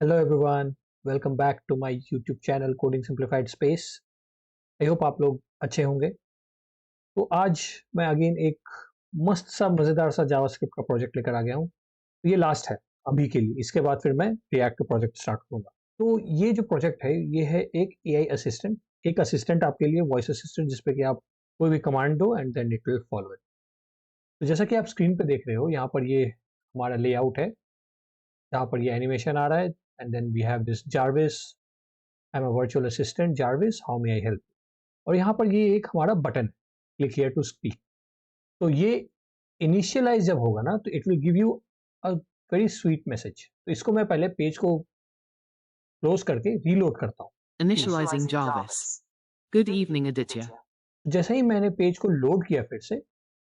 Hello everyone, welcome back to my YouTube channel coding simplified space. I hope आप लोग अच्छे होंगे। तो आज मैं अगेन एक मस्त सा मज़ेदार सा जावास्क्रिप्ट का प्रोजेक्ट लेकर आ गया हूँ। तो ये लास्ट है अभी के लिए, इसके बाद फिर मैं रिएक्ट प्रोजेक्ट स्टार्ट करूँगा। तो ये जो प्रोजेक्ट है ये है एक एआई असिस्टेंट, एक असिस्टेंट आपके लिए, वॉइस असिस्टेंट, जिसपे कि आप कोई भी कमांड दो and then it will follow it. तो जैसा कि आप स्क्रीन पे देख रहे हो, यहाँ पर ये हमारा लेआउट है, यहाँ पर ये एनिमेशन आ रहा है and then we have this Jarvis, I am a virtual assistant Jarvis, how may I help. और यहाँ पर ये एक हमारा बटन है, क्लिक हियर टू स्पीक। तो ये इनिशियलाइज जब होगा ना तो it will give you a very sweet message. तो इसको मैं पहले पेज को क्लोज करके रीलोड करता हूँ। Initializing Jarvis. Good evening, Aditya. जैसे ही मैंने पेज को लोड किया फिर से,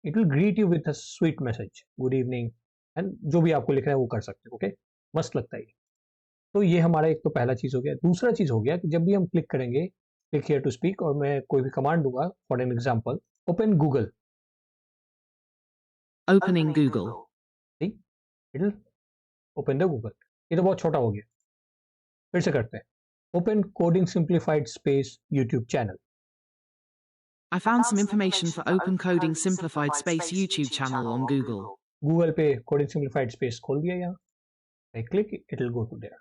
it will greet you with a sweet message, good evening, and जो भी आपको लिखना है वो कर सकते हो। ओके, मस्त लगता है ये। तो ये हमारा एक तो पहला चीज़ हो गया। दूसरा चीज़ हो गया कि जब भी हम क्लिक करेंगे क्लिक हियर टू स्पीक और मैं कोई भी कमांड दूंगा, for an example open Google, Opening Google. It will open the Google. ये तो बहुत छोटा हो गया, फिर से करते हैं। Open coding simplified space YouTube channel. I found some information for Open Coding Simplified Space YouTube channel on Google. Google पे कोडिंग सिंप्लीफाइड स्पेस खोल दिया, यहाँ I click it will go to there.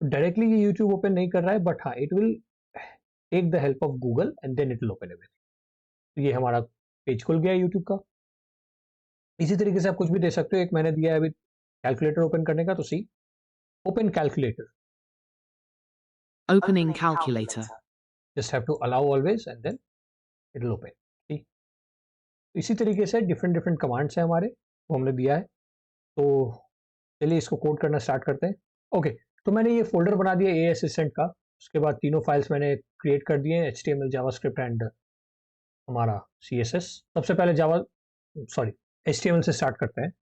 Directly ये YouTube open नहीं कर रहा है, but हाँ, it will take the help of Google and then it will open everything. तो ये हमारा पेज खुल गया यूट्यूब का। इसी तरीके से आप कुछ भी दे सकते हो। एक मैंने दिया है अभी कैलकुलेटर ओपन करने का, तो see open calculator, Opening Calculator. Just have to allow always and then it will open. ठीक, इसी तरीके से डिफरेंट डिफरेंट कमांड्स हैं हमारे, वो हमने दिया है। तो चलिए इसको कोड करना स्टार्ट करते हैं। ओके, तो मैंने ये फोल्डर बना दिया ए असिस्टेंट का। उसके बाद तीनों फाइल्स मैंने क्रिएट कर दिए हैं, HTML, जावास्क्रिप्ट एंड हमारा CSS। सबसे पहले HTML से स्टार्ट करते हैं।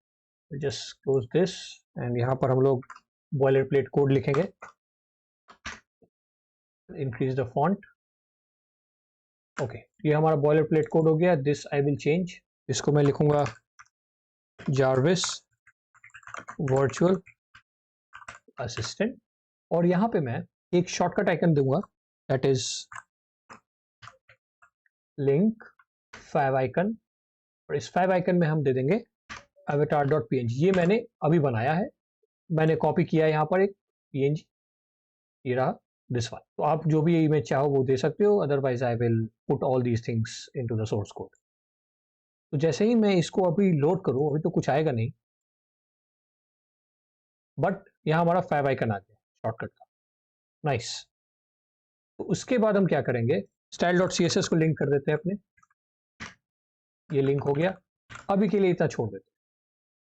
जस्ट क्लोज दिस एंड यहाँ पर हम लोग बॉयलर प्लेट कोड लिखेंगे। Increase the font. ओके, ये हमारा बॉयलर प्लेट कोड हो गया। दिस आई विल चेंज, इसको मैं लिखूंगा जार्विस वर्चुअल असिस्टेंट, और यहाँ पे मैं एक शॉर्टकट आइकन दूंगा, that is link five icon. और इस फाइव आइकन में हम दे देंगे avatar.png। ये मैंने अभी बनाया है, मैंने कॉपी किया है यहाँ पर एक png, ये रहा दिस वन। तो आप जो भी इमेज चाहो वो दे सकते हो, otherwise I will put all these things into the source code. तो जैसे ही मैं इसको अभी लोड करूँ, अभी तो कुछ आएगा नहीं, बट यहाँ हमारा फाइव आइकन आ गया शॉर्टकट का। नाइस। तो उसके बाद हम क्या करेंगे, style.css को लिंक कर देते हैं अपने। ये लिंक हो गया, अभी के लिए इतना छोड़ देते हैं।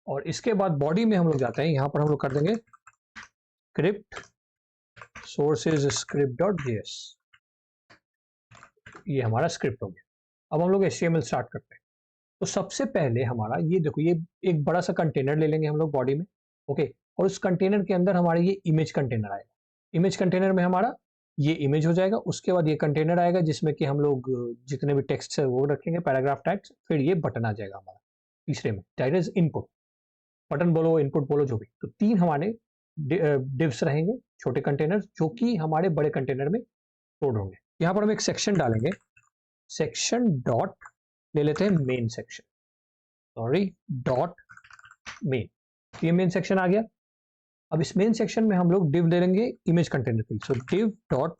और इसके बाद बॉडी में हम लोग जाते हैं, यहाँ पर हम लोग कर देंगे स्क्रिप्ट सोर्सेज script.js। ये हमारा स्क्रिप्ट हो गया। अब हम लोग HTML स्टार्ट करते हैं। तो सबसे पहले हमारा ये देखो, ये एक बड़ा सा कंटेनर ले लेंगे हम लोग बॉडी में। ओके, और उस कंटेनर के अंदर हमारा ये इमेज कंटेनर आएगा। इमेज कंटेनर में हमारा ये इमेज हो जाएगा। उसके बाद ये कंटेनर आएगा जिसमें कि हम लोग जितने भी टेक्स्ट है वो रखेंगे, पैराग्राफ टैग्स। फिर ये बटन आ जाएगा हमारा तीसरे में, दैट इज इनपुट। बटन बोलो, इनपुट बोलो, जो भी। तो तीन हमारे डिव्स रहेंगे, छोटे कंटेनर, जो कि हमारे बड़े कंटेनर में स्टोर होंगे। यहाँ पर हम एक सेक्शन डालेंगे, सेक्शन डॉट ले लेते हैं main section, sorry dot main. ये मेन सेक्शन आ गया। अब इस मेन सेक्शन में हम लोग डिव दे देंगे इमेज कंटेनर के लिए। सो डिव डॉट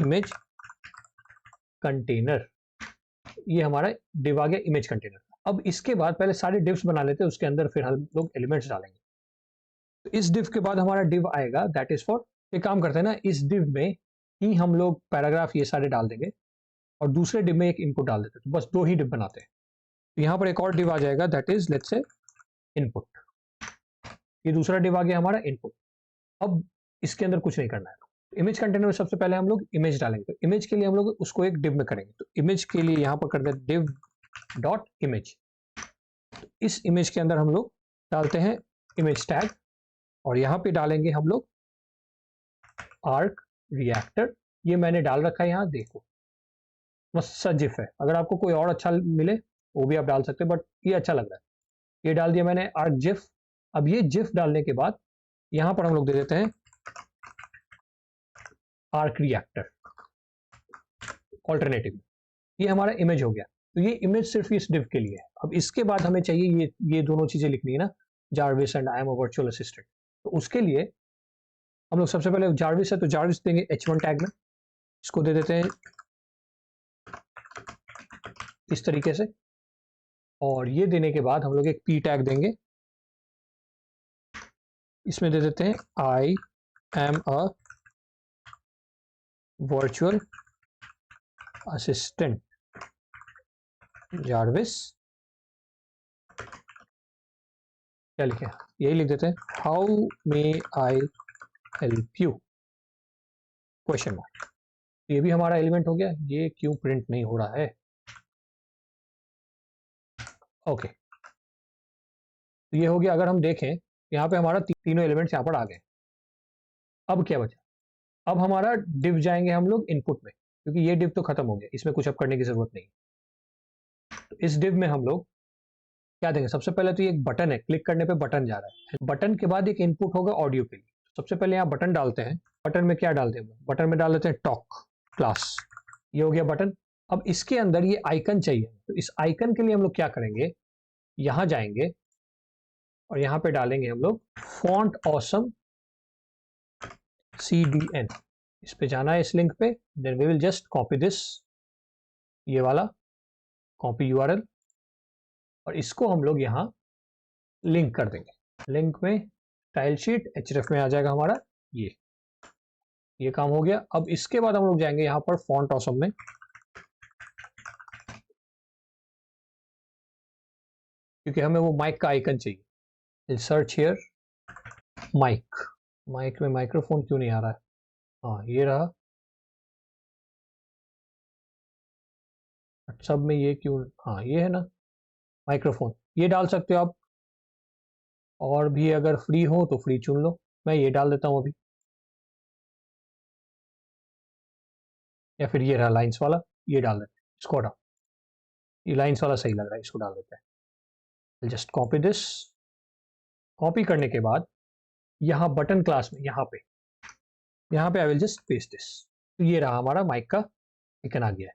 इमेज कंटेनर, ये हमारा डिव आ गया इमेज कंटेनर। अब इसके बाद पहले सारे डिव्स बना लेते हैं, उसके अंदर फिर हम लोग एलिमेंट्स डालेंगे। तो इस डिव के बाद हमारा डिव आएगा, दैट इज फॉर, एक काम करते हैं ना, इस डिव में ही हम लोग पैराग्राफ ये सारे डाल देंगे और दूसरे डिव में एक इनपुट डाल देते हैं। तो बस दो ही डिव बनाते हैं। तो यहाँ पर एक और डिव आ जाएगा, that is let's say input. ये दूसरा डिव आ गया हमारा इनपुट। अब इसके अंदर कुछ नहीं करना है। तो इमेज कंटेनर में सबसे पहले हम लोग इमेज डालेंगे। तो इमेज के लिए हम लोग उसको एक डिव में करेंगे। तो इमेज के लिए यहाँ पर कर देते डिव डॉट इमेज। तो इस इमेज के अंदर हम लोग डालते हैं इमेज टैग, और यहाँ पे डालेंगे हम लोग आर्क रिएक्टर। ये मैंने डाल रखा है यहाँ, देखो बस सा जिफ है। अगर आपको कोई और अच्छा मिले वो भी आप डाल सकते हैं, बट ये अच्छा लग रहा है। ये डाल दिया मैंने आर्क जिफ। अब ये जिफ डालने के बाद यहां पर हम लोग दे देते हैं आर्क रिएक्टर ऑल्टरनेटिव। ये हमारा इमेज हो गया। तो ये इमेज सिर्फ इस डिव के लिए है। अब इसके बाद हमें चाहिए ये दोनों चीजें लिखनी है ना, Jarvis and I am a virtual assistant. तो उसके लिए हम लोग सबसे पहले जार्विस है तो जार्विस देंगे h1 टैग में, इसको दे देते हैं इस तरीके से। और ये देने के बाद हम लोग एक p टैग देंगे, इसमें दे देते हैं आई am a virtual assistant Jarvis. क्या लिखे, यही लिख देते हैं, how may I help you question mark. ये भी हमारा एलिमेंट हो गया। ये क्यों प्रिंट नहीं हो रहा है? ओके, तो ये हो गया। अगर हम देखें यहाँ पे हमारा तीनों एलिमेंट्स यहाँ पर आ गए। अब क्या बचा? अब हमारा डिव जाएंगे हम लोग इनपुट में, क्योंकि ये डिव तो खत्म हो गया, इसमें कुछ अब करने की जरूरत नहीं। तो इस डिव में हम लोग क्या देंगे? सबसे पहले तो ये एक बटन है, क्लिक करने पे बटन जा रहा है। बटन के बाद एक इनपुट होगा ऑडियो के लिए। सबसे पहले यहाँ बटन डालते हैं। बटन में क्या डालते हैं? बटन में डाल देते हैं टॉक क्लास। ये हो गया बटन। अब इसके अंदर ये आइकन चाहिए, तो इस आइकन के लिए हम लोग क्या करेंगे? यहाँ जाएंगे और यहाँ पे डालेंगे हम लोग फॉन्ट ऑसम CDN। इस पे जाना है, इस लिंक पे। Then we will just copy this, ये वाला कॉपी URL, और इसको हम लोग यहाँ लिंक कर देंगे। लिंक में स्टाइल शीट href में आ जाएगा हमारा। ये काम हो गया। अब इसके बाद हम लोग जाएंगे यहाँ पर फॉन्ट ऑसम में, क्योंकि हमें वो माइक का आइकन चाहिए। Search here mic. माइक में माइक्रोफोन क्यों नहीं आ रहा है? हाँ, ये रहा। सब में ये क्यों? हाँ, ये है ना माइक्रोफोन। ये डाल सकते हो आप, और भी अगर फ्री हो तो फ्री चुन लो। मैं ये डाल देता हूँ अभी, या फिर ये रहा लाइंस वाला, ये डाल देते हैं। इसको हटाओ, ये लाइंस वाला सही लग रहा है, इसको डाल देते हैं। Just copy this. कॉपी करने के बाद यहाँ बटन क्लास में यहाँ पे I will just paste this. तो ये रहा हमारा माइक का आइकन आ गया है।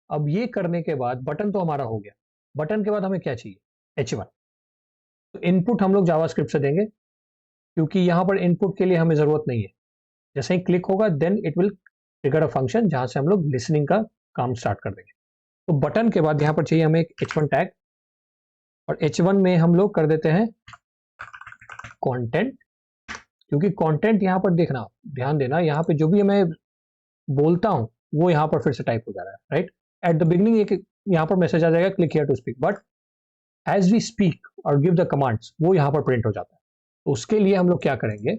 अब ये करने के बाद बटन तो हमारा हो गया। बटन के बाद हमें क्या चाहिए? H1। तो इनपुट हम लोग जावास्क्रिप्ट से देंगे, क्योंकि यहाँ पर इनपुट के लिए हमें जरूरत नहीं है। जैसे ही क्लिक होगा then it will trigger a function, जहां से हम लोग लिसनिंग का काम स्टार्ट कर देंगे। तो बटन के बाद यहाँ पर चाहिए हमें एक H1 टैग, और H1 में हम लोग कर देते हैं कंटेंट, क्योंकि कंटेंट यहाँ पर देखना, ध्यान देना, यहाँ पे जो भी मैं बोलता हूँ वो यहाँ पर फिर से टाइप हो जा रहा है, राइट। एट द बिगनिंग एक यहाँ पर मैसेज आ जाएगा click here to speak, but as we speak और गिव द कमांड्स वो यहाँ पर प्रिंट हो जाता है। तो उसके लिए हम लोग क्या करेंगे?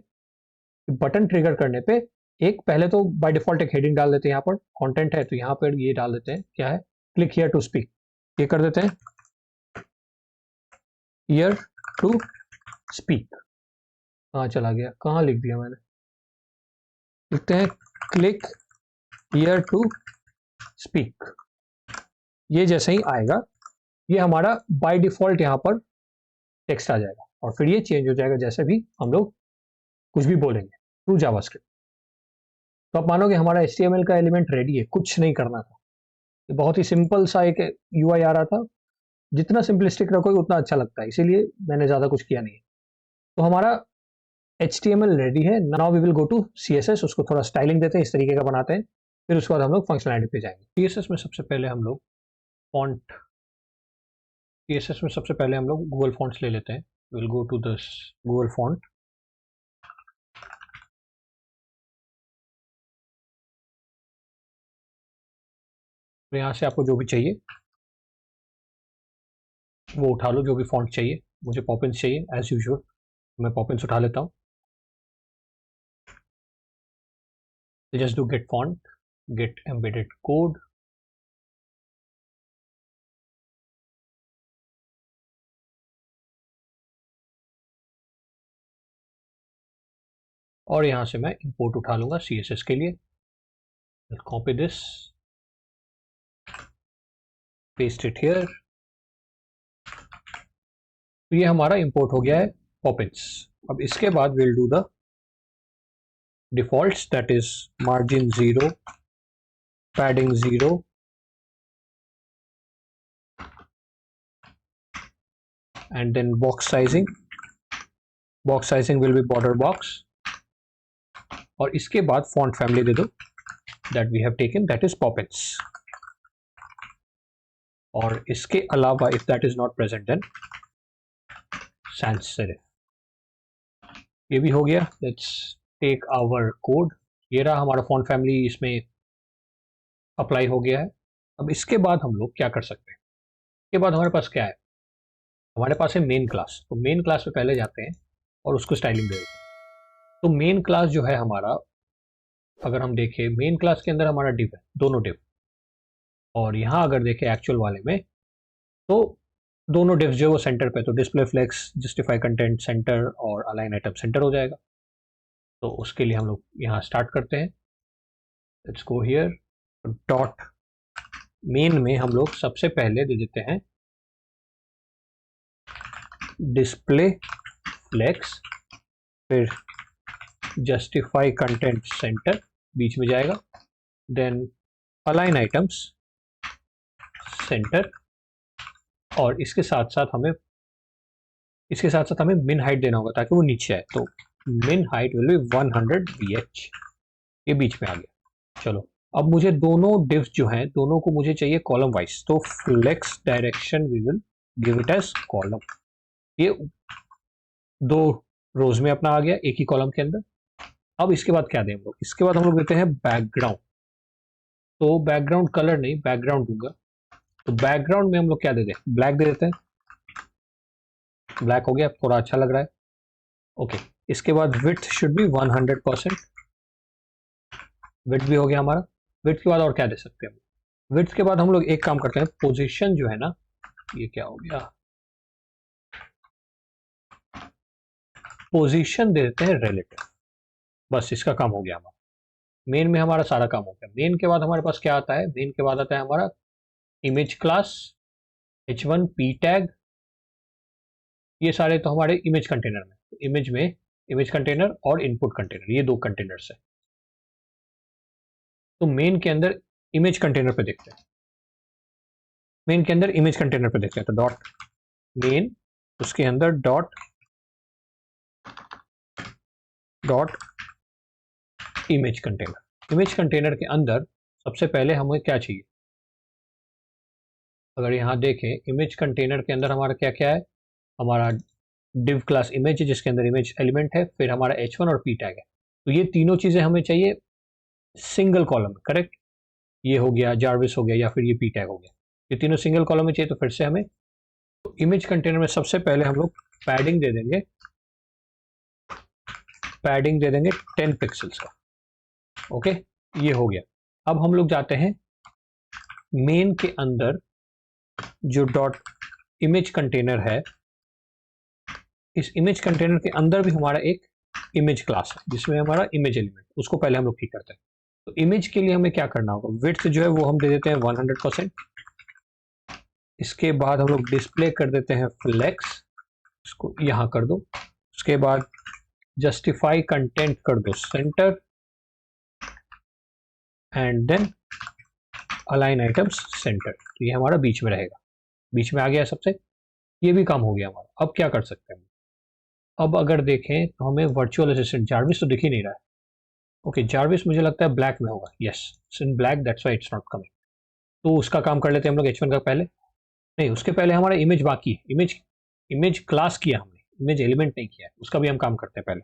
बटन ट्रिगर करने पे एक पहले तो बाय डिफॉल्ट एक हेडिंग डाल देते हैं। यहाँ पर कंटेंट है तो यहाँ पर ये डाल देते हैं, क्या है? Click here to speak. ये कर देते हैं हियर टू स्पीक। कहाँ चला गया? कहाँ लिख दिया मैंने? लिखते हैं क्लिक हियर टू स्पीक। ये जैसे ही आएगा ये हमारा बाय डिफॉल्ट यहाँ पर टेक्स्ट आ जाएगा, और फिर ये चेंज हो जाएगा जैसे भी हम लोग कुछ भी बोलेंगे थ्रू जावास्क्रिप्ट। तो आप मानोगे हमारा HTML का एलिमेंट रेडी है, कुछ नहीं करना था। ये बहुत ही सिंपल सा एक UI आ रहा था। जितना सिंपलिस्टिक रखोगे उतना अच्छा लगता है, इसीलिए मैंने ज़्यादा कुछ किया नहीं है। तो हमारा HTML रेडी है। Now we will go to CSS। उसको थोड़ा स्टाइलिंग देते हैं, इस तरीके का बनाते हैं, फिर उसके बाद हम लोग फंक्शनैलिटी पे जाएंगे। CSS में सबसे पहले हम लोग फॉन्ट, CSS में सबसे पहले हम लोग गूगल फॉन्ट्स ले लेते हैं। Will go to this Google font. तो यहाँ से आपको जो भी चाहिए वो उठा लो, जो भी फॉन्ट चाहिए। मुझे पॉपिंस चाहिए एज यूजुअल, मैं पॉपिंस उठा लेता हूँ। Just do get font, get embedded code. और यहाँ से मैं इंपोर्ट उठा लूंगा CSS के लिए। Copy this, paste it here. तो ये हमारा इंपोर्ट हो गया है पॉपिंस। अब इसके बाद will do the defaults, that is margin 0, padding 0, and then box sizing will be border box, और इसके बाद font family दे दो that we have taken, that is Poppins, और इसके अलावा if that is not present then sans serif. ये भी हो गया. Let's take our code. ये रहा हमारा font family, इसमें अप्लाई हो गया है. अब इसके बाद हम लोग क्या कर सकते हैं? इसके बाद हमारे पास क्या है? हमारे पास है मेन क्लास. तो मेन क्लास पे पहले जाते हैं और उसको स्टाइलिंग दे देते हैं. तो मेन क्लास जो है हमारा, अगर हम देखें मेन क्लास के अंदर हमारा डिव है, दोनों डिव, और यहाँ अगर देखें एक्चुअल वाले में तो दोनों डिव्स जो है वो सेंटर पे, तो display flex, justify content center और अलाइन आइटम सेंटर हो जाएगा. तो उसके लिए हम लोग यहाँ स्टार्ट करते हैं. Let's go here. Dot main में हम लोग सबसे पहले दे देते हैं डिस्प्ले फ्लेक्स, फिर जस्टिफाई कंटेंट सेंटर बीच में जाएगा, देन अलाइन आइटम्स सेंटर, और इसके साथ साथ हमें मिन हाइट देना होगा ताकि वो नीचे आए. तो मिन हाइट विल बी 100 VH. ये बीच में आ गया. चलो अब मुझे दोनों डिव्स जो हैं दोनों को मुझे चाहिए कॉलम वाइज. तो flex direction we will give it as column. ये दो रोज में अपना आ गया एक ही कॉलम के अंदर. अब इसके बाद क्या दें हम लोग? इसके बाद हम लोग देते हैं बैकग्राउंड. तो बैकग्राउंड कलर नहीं, बैकग्राउंड दूंगा. तो बैकग्राउंड में हम लोग क्या दे दें? ब्लैक दे देते हैं. ब्लैक हो गया, थोड़ा अच्छा लग रहा है. ओके. इसके बाद विड्थ शुड बी 100%. विड्थ भी हो गया हमारा. विड्थ के बाद और क्या दे सकते हैं? विड्थ के बाद हम लोग एक काम करते हैं, पोजीशन जो है ना, ये क्या हो गया, पोजीशन दे देते हैं रिलेटिव. बस इसका काम हो गया हमारा. मेन में हमारा सारा काम हो गया. मेन के बाद हमारे पास क्या आता है? मेन के बाद आता है हमारा image class, h1 p tag. ये सारे तो हमारे इमेज कंटेनर में. इमेज में इमेज कंटेनर और इनपुट कंटेनर, ये दो कंटेनर्स है. तो मेन के अंदर इमेज कंटेनर पे देखते हैं. मेन के अंदर इमेज कंटेनर पे देखते हैं. तो डॉट मेन, उसके अंदर dot image container. Image container के अंदर सबसे पहले हमें क्या चाहिए? अगर यहाँ देखें इमेज कंटेनर के अंदर हमारा क्या क्या है? हमारा div क्लास इमेज है जिसके अंदर इमेज एलिमेंट है, फिर हमारा h1 और p टैग है. तो ये तीनों चीज़ें हमें चाहिए सिंगल कॉलम में. करेक्ट. ये हो गया जार्विस हो गया या फिर ये p टैग हो गया. ये तीनों सिंगल कॉलम में चाहिए. तो फिर से हमें तो इमेज कंटेनर में सबसे पहले हम लोग पैडिंग दे देंगे. पैडिंग दे देंगे 10 पिक्सल्स का. ओके. ये हो गया. अब हम लोग जाते हैं मेन के अंदर जो डॉट इमेज कंटेनर है, इस इमेज कंटेनर के अंदर भी हमारा एक इमेज क्लास है जिसमें हमारा इमेज एलिमेंट, उसको पहले हम लोग ठीक करते हैं. तो इमेज के लिए हमें क्या करना होगा? विड्थ जो है वो हम दे देते हैं 100%. इसके बाद हम लोग डिस्प्ले कर देते हैं फ्लेक्स, इसको यहाँ कर दो. उसके बाद जस्टिफाई कंटेंट कर दो center, and then align items center. तो ये हमारा बीच में रहेगा. बीच में आ गया सबसे. ये भी काम हो गया हमारा. अब क्या कर सकते हैं? अब अगर देखें तो हमें वर्चुअल असिस्टेंट जार्विस तो दिख ही नहीं रहा है. ओके. जार्विस मुझे लगता है ब्लैक में होगा. Yes, it's in black, that's why it's not coming. तो उसका काम कर लेते हैं हम लोग h1 का पहले. नहीं, उसके पहले हमारा इमेज बाकी है. इमेज क्लास किया हमने, इमेज एलिमेंट नहीं किया है. उसका भी हम काम करते हैं पहले.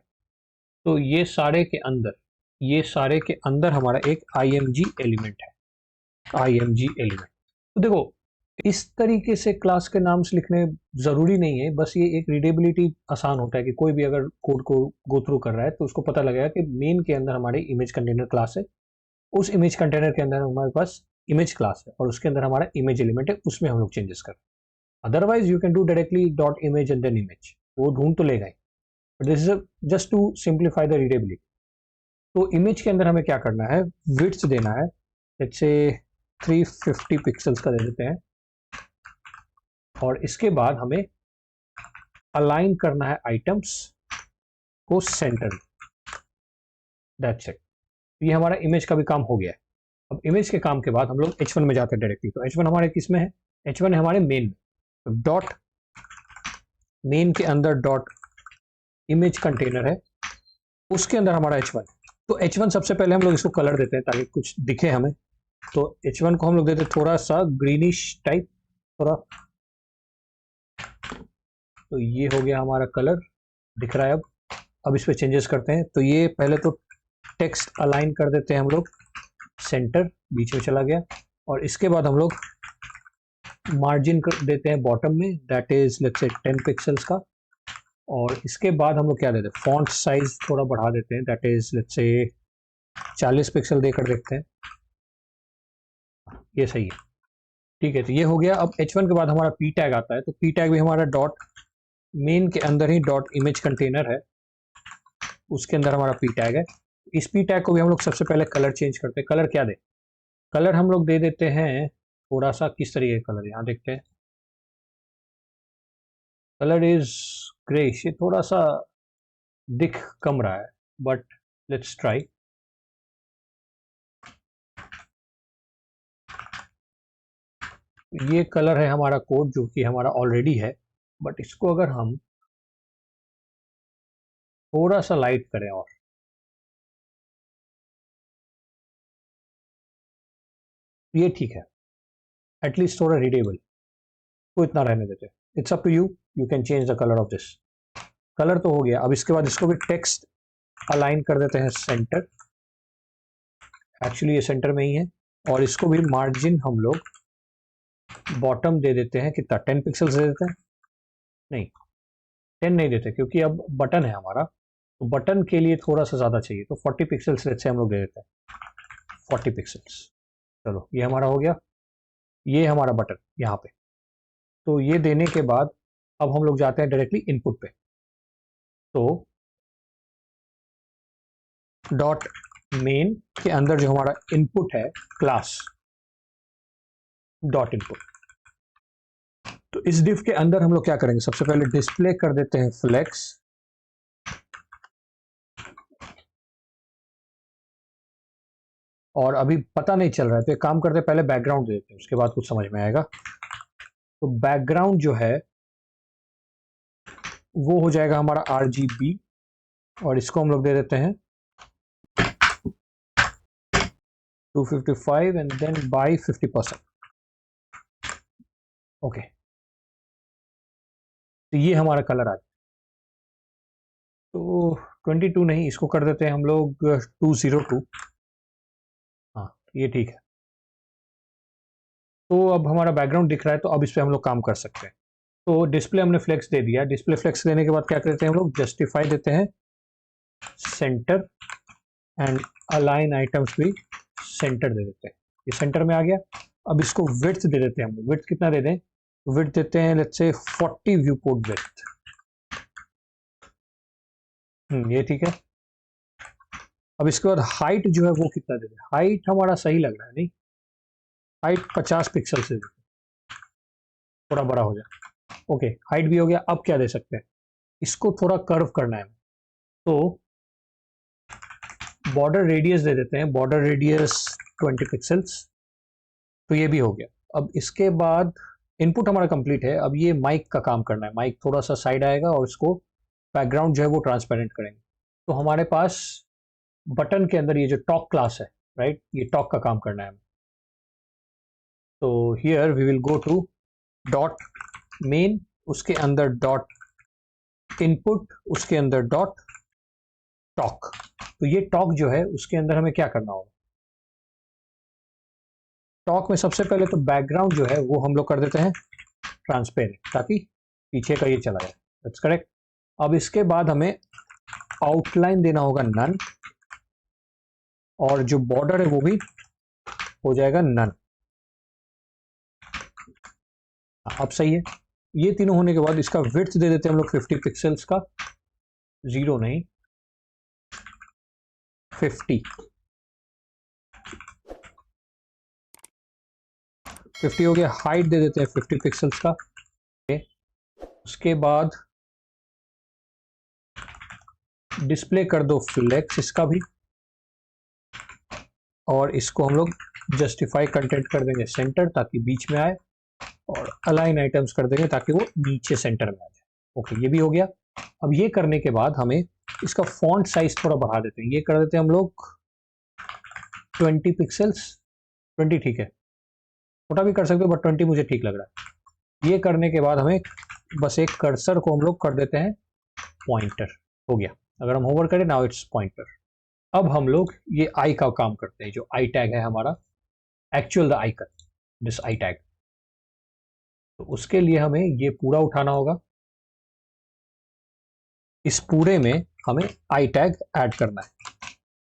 तो ये सारे के अंदर हमारा एक img एलिमेंट है. img element. तो देखो इस तरीके से क्लास के नाम्स लिखने ज़रूरी नहीं है. बस ये एक रीडेबिलिटी आसान होता है कि कोई भी अगर कोड को गो थ्रू कर रहा है तो उसको पता लगेगा कि मेन के अंदर हमारी इमेज कंटेनर क्लास है, उस इमेज कंटेनर के अंदर हमारे पास इमेज क्लास है और उसके अंदर हमारा इमेज एलिमेंट है, उसमें हम लोग चेंजेस कर. Otherwise you can do directly dot image and then image, वो ढूंढ तो लेगा ही. But this is just to simplify the readability. तो इमेज के अंदर हमें क्या करना है? विड्थ देना है. लेट्स से 350 पिक्सल्स का दे देते हैं. और इसके बाद हमें अलाइन करना है आइटम्स को सेंटर. That's it. ये हमारा इमेज का भी काम हो गया है। अब इमेज के काम के बाद हम लोग H1 में जाते हैं डायरेक्टली। तो H1 हमारे किस में है? H1 है हमारे मेन में। तो डॉट मेन के अंदर डॉट इमेज कंटेनर है, उसके अंदर हमारा H1। तो H1 सबसे पहले हम लोग इसको कलर देते हैं ताकि कुछ दिखे हमें। तो H1 को हम लोग देते हैं थोड़ा सा ग्रीनिश टाइप, थोड़ा। तो ये हो गया हमारा कलर, दिख रहा है अब इस पे चेंजेस करते हैं। तो ये पहले तो टेक्स्ट अलाइन कर देते हैं हम लोग, सेंटर बीच में चला गया। और इसके बाद हम लोग मार्जिन कर देते हैं बॉटम में, that is let's say 10 pixels का। और इसके बाद हम लोग क्या देते हैं, फॉन्ट साइज थोड़ा बढ़ा देते हैं, that is let's say 40 pixel देकर देखते हैं। ये सही है, ठीक है। तो ये हो गया। अब H1 के बाद हमारा P टैग आता है। तो P टैग भी हमारा डॉट मेन के अंदर ही डॉट इमेज कंटेनर है, उसके अंदर हमारा P टैग है। इस P टैग को भी हम लोग सबसे पहले कलर चेंज करते हैं। कलर क्या दे? कलर हम लोग दे देते हैं थोड़ा सा, किस तरीके का कलर, यहाँ देखते हैं। कलर इज ग्रेश, ये थोड़ा सा दिख कम रहा है, बट लेट्स ट्राई। ये कलर है हमारा कोड जो कि हमारा ऑलरेडी है, बट इसको अगर हम थोड़ा सा लाइट करें और ये ठीक है, एटलीस्ट थोड़ा रीडेबल, तो इतना रहने देते हैं। It's up to you, you can change the colour of this. Colour तो हो गया। अब इसके बाद इसको भी टेक्स्ट अलाइन कर देते हैं सेंटर, एक्चुअली ये सेंटर में ही है। और इसको भी मार्जिन हम लोग बॉटम दे देते हैं, कितना, 10 पिक्सल्स दे देते हैं। नहीं, 10 नहीं देते क्योंकि अब बटन है हमारा, तो बटन के लिए थोड़ा सा ज़्यादा चाहिए। तो 40 पिक्सल्स से हम लोग दे देते हैं, 40 पिक्सल्स। चलो ये हमारा हो गया। ये हमारा बटन यहाँ पे। तो ये देने के बाद अब हम लोग जाते हैं डायरेक्टली इनपुट पे। तो डॉट मेन के अंदर जो हमारा इनपुट है, क्लास डॉट इनपुट। तो इस डिफ के अंदर हम लोग क्या करेंगे, सबसे पहले डिस्प्ले कर देते हैं फ्लेक्स। और अभी पता नहीं चल रहा है तो एक काम करते हैं, पहले बैकग्राउंड दे देते हैं, उसके बाद कुछ समझ में आएगा। तो बैकग्राउंड जो है वो हो जाएगा हमारा RGB, और इसको हम लोग दे देते हैं 255 एंड देन बाई 50%। ओके, तो ये हमारा कलर आ गया। तो 22 नहीं, इसको कर देते हैं हम लोग 202। हाँ ये ठीक है। तो अब हमारा बैकग्राउंड दिख रहा है, तो अब इस पर हम लोग काम कर सकते हैं। तो डिस्प्ले हमने फ्लेक्स दे दिया। डिस्प्ले फ्लेक्स देने के बाद क्या करते हैं हम लोग, जस्टिफाई देते हैं सेंटर एंड अलाइन आइटम्स भी सेंटर दे देते हैं। ये सेंटर में आ गया। अब इसको विड्थ दे देते हैं हम लोग। विड्थ कितना दे दें? विड्थ देते हैं let's say 40 view port width. ये ठीक है। अब इसके बाद हाइट जो है वो कितना दे दें? हाइट हमारा सही लग रहा है, नहीं, हाइट 50 पिक्सल से थोड़ा बड़ा हो जाए। ओके, हाइट भी हो गया। अब क्या दे सकते हैं, इसको थोड़ा कर्व करना है, तो बॉर्डर रेडियस दे देते हैं, बॉर्डर रेडियस 20 पिक्सल्स। तो ये भी हो गया। अब इसके बाद इनपुट हमारा कंप्लीट है। अब ये माइक का काम करना है। माइक थोड़ा सा साइड आएगा और इसको बैकग्राउंड जो है वो ट्रांसपेरेंट करेंगे। तो हमारे पास बटन के अंदर ये जो टॉक क्लास है, राइट, ये टॉक का काम करना है। तो here we will go to dot main, उसके अंदर डॉट इनपुट, उसके अंदर डॉट टॉक। तो ये टॉक जो है उसके अंदर हमें क्या करना होगा, टॉक में सबसे पहले तो बैकग्राउंड जो है वो हम लोग कर देते हैं ट्रांसपेरेंट, ताकि पीछे का ये चला जाए। That's correct. अब इसके बाद हमें आउटलाइन देना होगा नन, और जो बॉर्डर है वो भी हो जाएगा नन। अब सही है। ये तीनों होने के बाद इसका विड्थ दे देते हैं हम लोग 50 पिक्सल्स का, 0 नहीं 50 हो गया। हाइट दे देते हैं 50 पिक्सल्स का। उसके बाद डिस्प्ले कर दो फ्लेक्स, इसका भी और इसको हम लोग जस्टिफाई कंटेंट कर देंगे सेंटर ताकि बीच में आए, और अलाइन आइटम्स कर देंगे ताकि वो नीचे सेंटर में आ जाए। ओके, ये भी हो गया। अब ये करने के बाद हमें इसका फॉन्ट साइज थोड़ा बढ़ा देते हैं, ये कर देते हैं हम लोग 20 पिक्सल्स। 20 ठीक है, छोटा भी कर सकते हो बट 20 मुझे ठीक लग रहा है। ये करने के बाद हमें बस एक कर्सर को हम लोग कर देते हैं पॉइंटर, हो गया। अगर हम होवर करें नाउ इट्स पॉइंटर। अब हम लोग ये आई का काम करते हैं, जो आई टैग है हमारा, actual the icon, this I tag. तो उसके लिए हमें ये पूरा उठाना होगा, इस पूरे में हमें आई टैग ऐड करना है।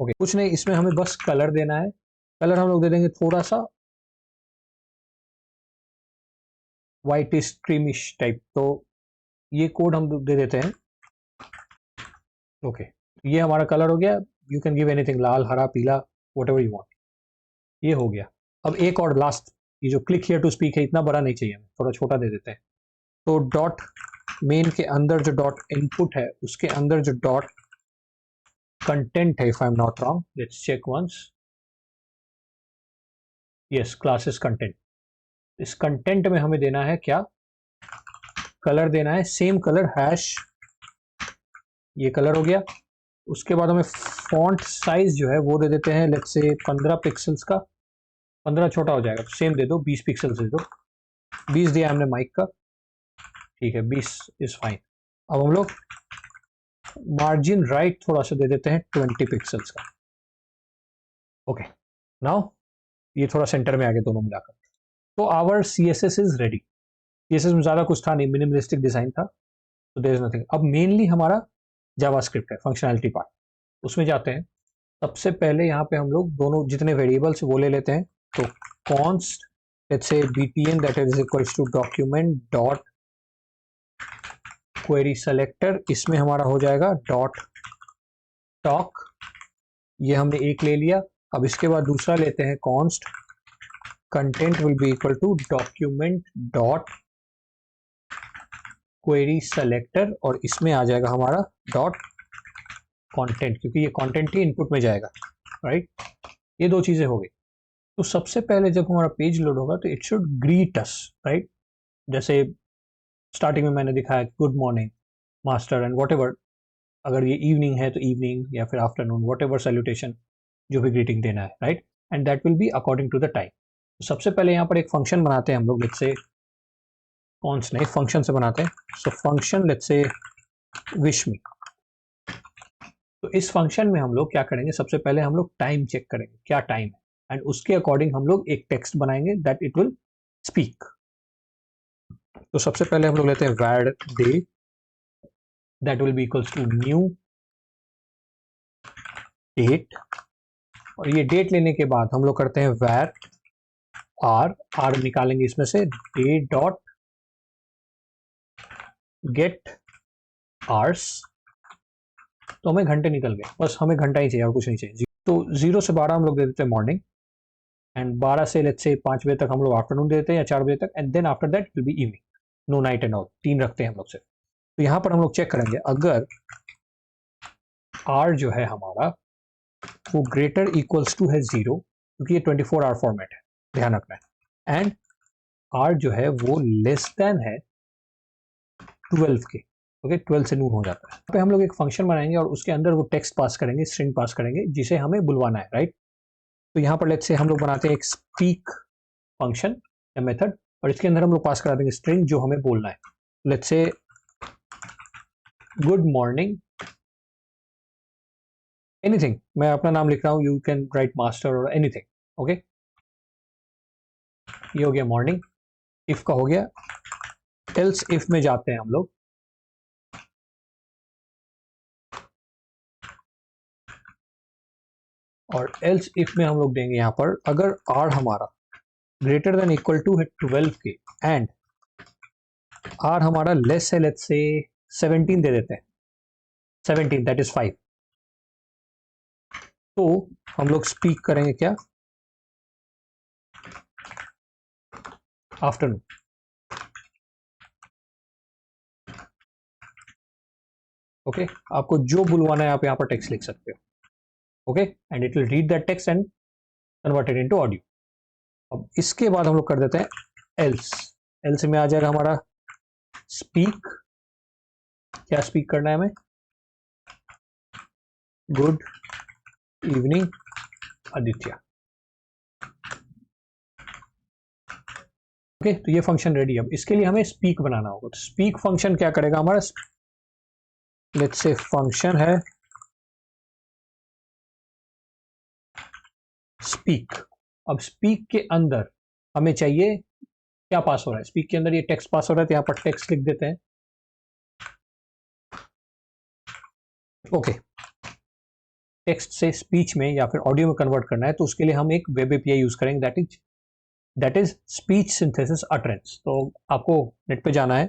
ओके, कुछ नहीं, इसमें हमें बस कलर देना है। कलर हम लोग दे देंगे थोड़ा सा वाइट स्ट्रीमिश टाइप, तो ये कोड हम दे देते हैं। ओके, ये हमारा कलर हो गया। यू कैन गिव एनीथिंग, लाल, हरा, पीला, व्हाटएवर यू वांट। ये हो गया। अब एक और लास्ट, ये जो क्लिक हियर टू स्पीक है, इतना बड़ा नहीं चाहिए हमें, थोड़ा छोटा दे देते हैं। तो डॉट मेन के अंदर जो डॉट इनपुट है, उसके अंदर जो डॉट कंटेंट है, if I am not wrong, let's check once, yes, classes content. इस कंटेंट में हमें देना है क्या, कलर देना है, सेम कलर हैश, ये कलर हो गया। उसके बाद हमें फॉन्ट साइज जो है वो दे देते हैं, लेट्स से 15 पिक्सल्स का। 15 छोटा हो जाएगा, सेम दे दो, 20 पिक्सल्स दे दो। 20 दिया हमने माइक का, ठीक है, 20 इज फाइन। अब हम लोग मार्जिन राइट थोड़ा सा दे देते हैं 20 पिक्सल्स का। ओके, नाउ ये थोड़ा सेंटर में आ गया दोनों मिलाकर। तो our CSS is ready. CSS में ज़्यादा कुछ था नहीं, मिनिमलिस्टिक डिज़ाइन था, तो देयर इज नथिंग। अब मेनली हमारा जावास्क्रिप्ट है, फंक्शनैलिटी पार्ट, उसमें जाते हैं। सबसे पहले यहाँ पे हम लोग दोनों जितने वेरिएबल्स वो ले लेते हैं। तो const, let's say btn that is equals to document dot query selector, इसमें हमारा हो जाएगा डॉट टॉक, ये हमने एक ले लिया। अब इसके बाद दूसरा लेते हैं const content will be equal to document dot query selector, और इसमें आ जाएगा हमारा डॉट कंटेंट, क्योंकि ये कंटेंट ही इनपुट में जाएगा, राइट। ये दो चीजें हो गई। तो सबसे पहले जब हमारा पेज लोड होगा तो it should greet us, right. जैसे स्टार्टिंग में मैंने दिखाया good morning master and what ever, अगर ये इवनिंग है तो इवनिंग, या फिर आफ्टरनून, वॉट एवर सैल्यूटेशन जो भी ग्रीटिंग देना है, right. And that will be according to the time. तो सबसे पहले यहाँ पर एक फंक्शन बनाते हैं हम लोग, लेट्स से कॉन्स नहीं, फंक्शन से बनाते हैं। So function let's say wish me. तो इस फंक्शन में हम लोग क्या करेंगे, सबसे पहले हम लोग टाइम चेक करेंगे, क्या टाइम है, एंड उसके अकॉर्डिंग हम लोग एक टेक्स्ट बनाएंगे दैट इट विल स्पीक। तो सबसे पहले हम लोग लेते हैं var day, that will be equals to new date, और ये डेट लेने के बाद हम लोग करते हैं var r निकालेंगे इसमें से day डॉट get hours। तो हमें घंटे निकल गए, बस हमें घंटा ही चाहिए और कुछ नहीं चाहिए। तो 0 से 12 हम लोग दे देते हैं मॉर्निंग, एंड 12 से लेट्स से 5 बजे तक हम लोग आफ्टरनून देते हैं, या 4 बजे तक, and then after that will be evening, no night and all, 3 रखते हैं हम लोग सिर्फ। तो यहाँ पर हम लोग चेक करेंगे, अगर r जो है हमारा वो ग्रेटर इक्वल्स टू है 0, क्योंकि ये 24 आवर फॉर्मेट है, ध्यान रखना है, एंड r जो है वो लेस देन है 12 के, ओके, 12 से नून हो जाता है। यहाँ पे हम लोग एक फंक्शन बनाएंगे और उसके अंदर वो टेक्स्ट पास करेंगे, स्ट्रिंग पास करेंगे, जिसे हमें बुलवाना है, राइट। तो यहाँ पर लेट्स से हम लोग बनाते हैं एक स्पीक फंक्शन या मेथड, और इसके अंदर हम लोग पास करा देंगे स्ट्रिंग जो हमें बोलना है। Let's say good morning anything, मैं अपना नाम लिख रहा हूँ, यू कैन राइट मास्टर और एनीथिंग, ओके। ये हो गया मॉर्निंग, इफ का हो गया। एल्स इफ में जाते हैं हम लोग, और एल्स इफ में हम लोग देंगे यहाँ पर, अगर r हमारा ग्रेटर देन इक्वल टू है 12 के, एंड r हमारा लेस है लेट्स से 17 दे देते हैं, 17 दैट इज 5, तो हम लोग स्पीक करेंगे क्या, आफ्टरनून। ओके, आपको जो बुलवाना है आप यहाँ पर टेक्स्ट लिख सकते हो, okay, and it will read that text and converted into audio. अब इसके बाद हम लोग कर देते हैं एल्स। एल्स में आ जाएगा हमारा स्पीक। क्या स्पीक करना है हमें? Good evening Aditya. ओके, तो ये फंक्शन रेडी है। अब इसके लिए हमें स्पीक बनाना होगा। तो स्पीक फंक्शन क्या करेगा हमारा? लेट्स से फंक्शन है स्पीक। अब स्पीक के अंदर हमें चाहिए क्या पास हो रहा है? स्पीक के अंदर ये टेक्स्ट पास हो रहा है, तो यहाँ पर टेक्स्ट लिख देते हैं। ओके, टेक्स्ट से स्पीच में या फिर ऑडियो में कन्वर्ट करना है, तो उसके लिए हम एक वेब एपीआई यूज करेंगे, that is speech synthesis utterance. तो आपको नेट पे जाना है,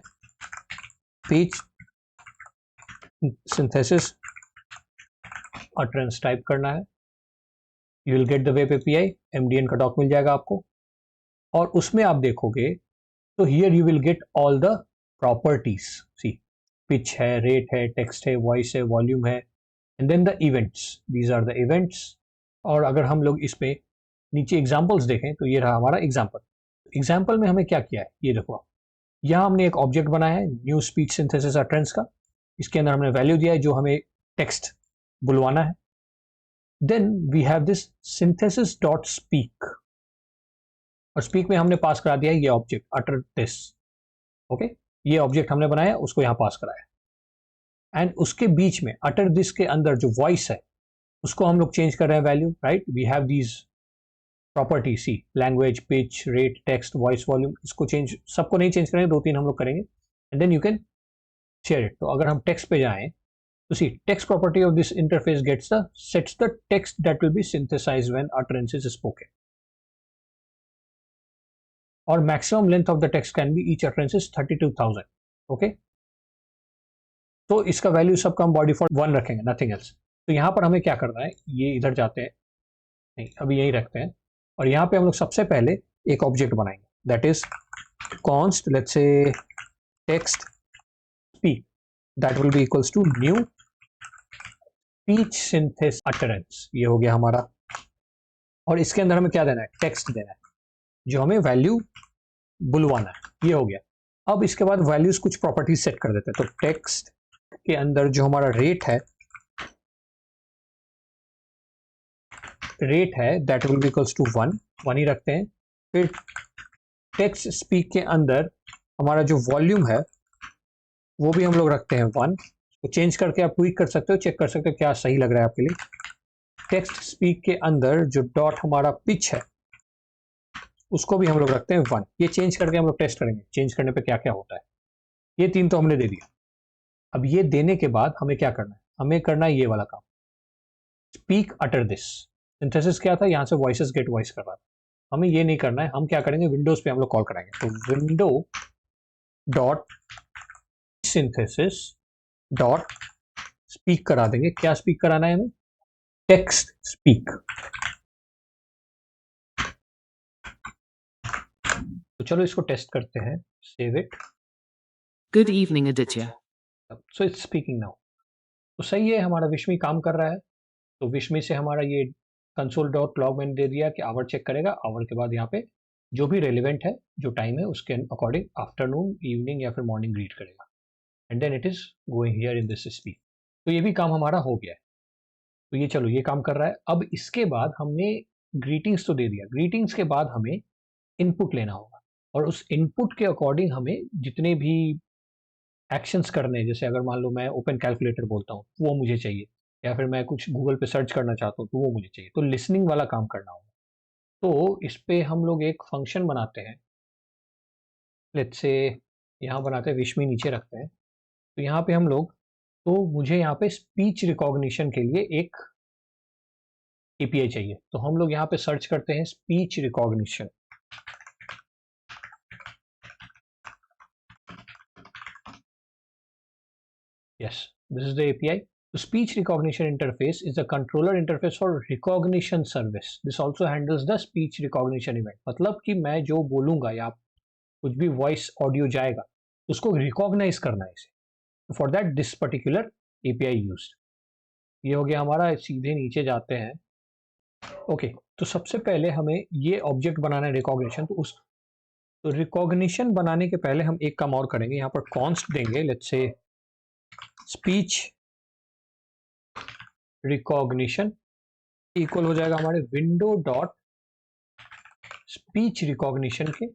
स्पीच सिंथेसिस अटरेंस टाइप करना है, you will get the web API. MDN का डॉक मिल जाएगा आपको, और उसमें आप देखोगे तो here you will get all the properties. See, pitch है, रेट है, टेक्स्ट है, वॉइस है, वॉल्यूम है, and then the events, these are the events. और अगर हम लोग इस पे नीचे एग्जाम्पल्स देखें तो ये रहा हमारा एग्जाम्पल। एग्जाम्पल में हमें क्या किया है ये देखो। यहाँ हमने एक ऑब्जेक्ट बनाया है न्यू स्पीच सिंथेसिस अटरेंस का। इसके अंदर हमने वैल्यू दिया है जो हमें टेक्स्ट बुलवाना है। Then we have this synthesis dot speak, और स्पीक में हमने पास करा दिया है ये ऑब्जेक्ट अटर दिस। ओके, ये ऑब्जेक्ट हमने बनाया, उसको यहाँ पास कराया। एंड उसके बीच में अटर दिस के अंदर जो वॉइस है उसको हम लोग चेंज कर रहे हैं value, right. We have these property, see, language, pitch, rate, text, voice, volume. इसको चेंज, सबको नहीं चेंज करेंगे, 2-3 हम लोग करेंगे, and then you can share it. तो अगर हम टेक्स्ट पे जाएं तो see, text property of this interface gets the sets the text that will be synthesized when utterance is spoken, और maximum length of the text can be each utterance is 32,000। Okay, तो इसका value सबका हम body fault 1 रखेंगे, nothing else. तो यहाँ पर हमें क्या करना है, ये इधर जाते हैं, नहीं अभी यही रखते हैं, और यहाँ पे हम लोग सबसे पहले एक ऑब्जेक्ट बनाएंगे, that is const, let's say text speak, that will be equals to new speech synthesis utterance. ये हो गया हमारा, और इसके अंदर हमें क्या देना है? टेक्स्ट देना है जो हमें वैल्यू बुलवाना है। ये हो गया। अब इसके बाद वैल्यूज कुछ प्रॉपर्टीज सेट कर देते हैं। तो टेक्स्ट के अंदर जो हमारा रेट है that will be equals to 1 ही रखते हैं। फिर टेक्स्ट स्पीक के अंदर हमारा जो वॉल्यूम है वो भी हम लोग रखते हैं 1। तो चेंज करके आप ट्वीक कर सकते हो, चेक कर सकते हो क्या सही लग रहा है आपके लिए। टेक्स्ट स्पीक के अंदर जो डॉट हमारा पिच है उसको भी हम लोग रखते हैं 1। ये चेंज करके हम लोग टेस्ट करेंगे, चेंज करने पे क्या क्या होता है। ये 3 तो हमने दे दिया। अब ये देने के बाद हमें क्या करना है? हमें करना है ये वाला काम, स्पीक अटर दिस। सिंथेसिस क्या था? यहाँ से वॉइसेस गेट वॉइस कर रहा था। हमें ये नहीं करना है। हम क्या करेंगे, विंडोज पे हम लोग कॉल कराएंगे। तो window dot synthesis dot speak करा देंगे। क्या स्पीक कराना है हमें? Text speak. तो चलो इसको टेस्ट करते हैं, save it. Good evening, Aditya. So it's speaking now. तो सही है, हमारा विश्मी काम कर रहा है। तो विश्मी से हमारा ये कंसोल डॉट लॉग मैंने दे दिया कि आवर चेक करेगा। आवर के बाद यहाँ पे जो भी रेलिवेंट है, जो टाइम है उसके अकॉर्डिंग आफ्टरनून, इवनिंग या फिर मॉर्निंग रीड करेगा, and then it is going here in this speak. तो ये भी काम हमारा हो गया है। तो ये चलो ये काम कर रहा है। अब इसके बाद हमने ग्रीटिंग्स तो दे दिया, ग्रीटिंग्स के बाद हमें इनपुट लेना होगा, और उस इनपुट के अकॉर्डिंग हमें जितने भी एक्शंस करने हैं, जैसे अगर मान लो मैं ओपन कैलकुलेटर बोलता हूँ वो मुझे चाहिए, या फिर मैं कुछ गूगल पे सर्च करना चाहता हूँ तो वो मुझे चाहिए। तो लिसनिंग वाला काम करना होगा। तो इस पे हम लोग एक फंक्शन बनाते हैं, लेट्स से यहाँ बनाते हैं, विश्मी नीचे रखते हैं। तो यहाँ पे हम लोग, तो मुझे यहाँ पे स्पीच रिकॉग्निशन के लिए एक एपीआई चाहिए। तो हम लोग यहाँ पे सर्च करते हैं speech recognition. Yes, this is the API. The speech recognition interface is a controller interface for recognition service. This also handles the speech recognition event. मतलब कि मैं जो बोलूँगा या कुछ भी वॉइस ऑडियो जाएगा उसको रिकॉग्नाइज करना है इसे। For that this particular API used. ये हो गया हमारा। सीधे नीचे जाते हैं, ओके, तो सबसे पहले हमें ये ऑब्जेक्ट बनाना है रिकॉग्निशन। तो रिकॉग्निशन बनाने के पहले हम एक काम और करेंगे, यहाँ पर कॉन्स्ट देंगे, let's say speech recognition equal हो जाएगा हमारे विंडो डॉट स्पीच रिकॉग्निशन के,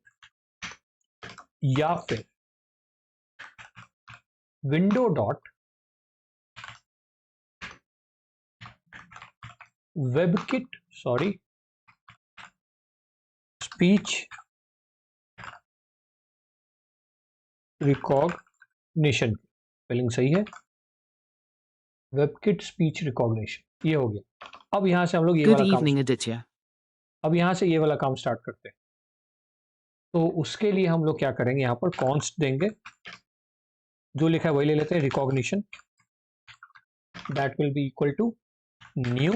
या फिर window dot WebKit speech recognition. Spelling सही है, वेबकिट स्पीच रिकॉग्निशन, ये हो गया। अब यहाँ से हम लोग ये Good वाला काम evening, Aditya. अब यहाँ से ये वाला काम स्टार्ट करते हैं। तो उसके लिए हम लोग क्या करेंगे, यहाँ पर कॉन्स्ट देंगे, जो लिखा है वही ले लेते हैं, recognition that will be equal to new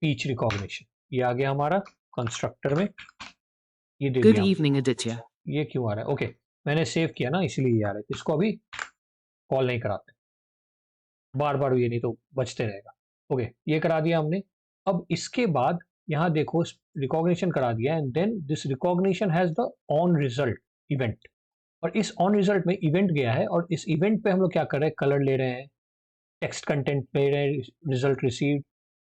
speech recognition. ये आ गया हमारा कंस्ट्रक्टर में, ये दे Good दिया। evening, Aditya. ये क्यों आ रहा है? ओके, मैंने सेव किया ना, इसलिए ये आ रहा है। इसको अभी कॉल नहीं कराते, बार बार ये नहीं तो बचते रहेगा। ओके, ये करा दिया हमने। अब इसके बाद यहाँ देखो, रिकॉग्निशन करा दिया, and then this recognition has the on result event, और इस ऑन रिजल्ट में इवेंट गया है, और इस इवेंट पे हम लोग क्या कर रहे हैं, कलर ले रहे हैं, टेक्स्ट कंटेंट ले रहे हैं, result receive,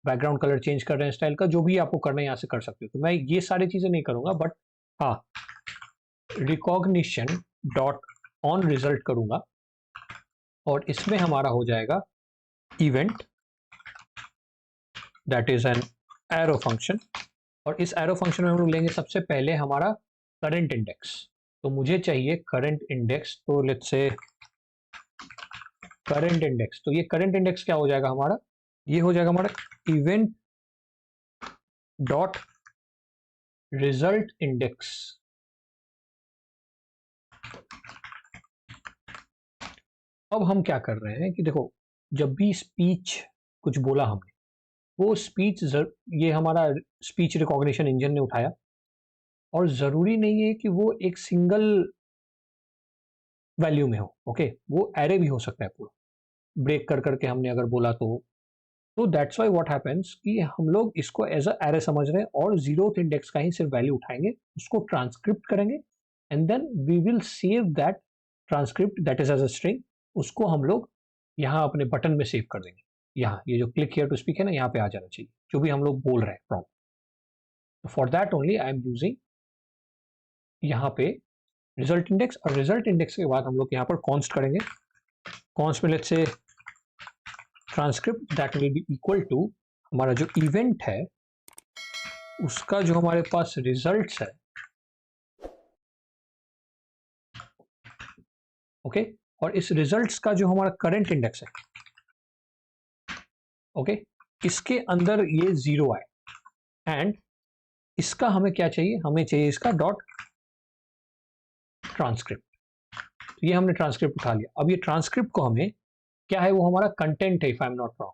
background colour change कर रहे हैं, स्टाइल का जो भी आपको करना है यहाँ से कर सकते हो। तो मैं ये सारी चीजें नहीं करूंगा, बट हाँ, रिकॉग्निशन डॉट ऑन रिजल्ट करूंगा, और इसमें हमारा हो जाएगा event that is an arrow function, और इस एरो फंक्शन में हम लोग लेंगे सबसे पहले हमारा करंट इंडेक्स। तो मुझे चाहिए करंट इंडेक्स, तो लेट्स से करंट इंडेक्स। तो ये करंट इंडेक्स क्या हो जाएगा हमारा, ये हो जाएगा हमारा इवेंट डॉट रिजल्ट इंडेक्स। अब हम क्या कर रहे हैं कि देखो, जब भी स्पीच कुछ बोला हमने, वो स्पीच ये हमारा स्पीच रिकॉग्निशन इंजन ने उठाया, और जरूरी नहीं है कि वो एक सिंगल वैल्यू में हो। ओके, वो एरे भी हो सकता है, पूरा ब्रेक कर करके हमने अगर बोला तो दैट्स वाई व्हाट हैपेंस कि हम लोग इसको एज अ एरे समझ रहे हैं, और जीरोथ इंडेक्स का ही सिर्फ वैल्यू उठाएंगे, उसको ट्रांसक्रिप्ट करेंगे, and then we will save that transcript that is as a string. उसको हम लोग यहाँ अपने बटन में सेव कर देंगे। यहाँ ये जो क्लिक हियर टू स्पीक है ना, यहाँ पे आ जाना चाहिए जो भी हम लोग बोल रहे हैं prompt. For that only I am using यहाँ पे रिजल्ट इंडेक्स, और रिजल्ट इंडेक्स के बाद हम लोग यहाँ पर कॉन्स्ट करेंगे। कॉन्स्ट में let's say transcript that will be equal to हमारा जो इवेंट है उसका जो हमारे पास रिजल्ट्स है, ओके, और इस रिजल्ट्स का जो हमारा करंट इंडेक्स है, ओके, इसके अंदर ये जीरो आए, एंड इसका हमें क्या चाहिए, हमें चाहिए इसका डॉट ट्रांसक्रिप्ट। तो ये हमने ट्रांसक्रिप्ट उठा लिया। अब ये ट्रांसक्रिप्ट को हमें क्या है, वो हमारा कंटेंट है, if I am not wrong.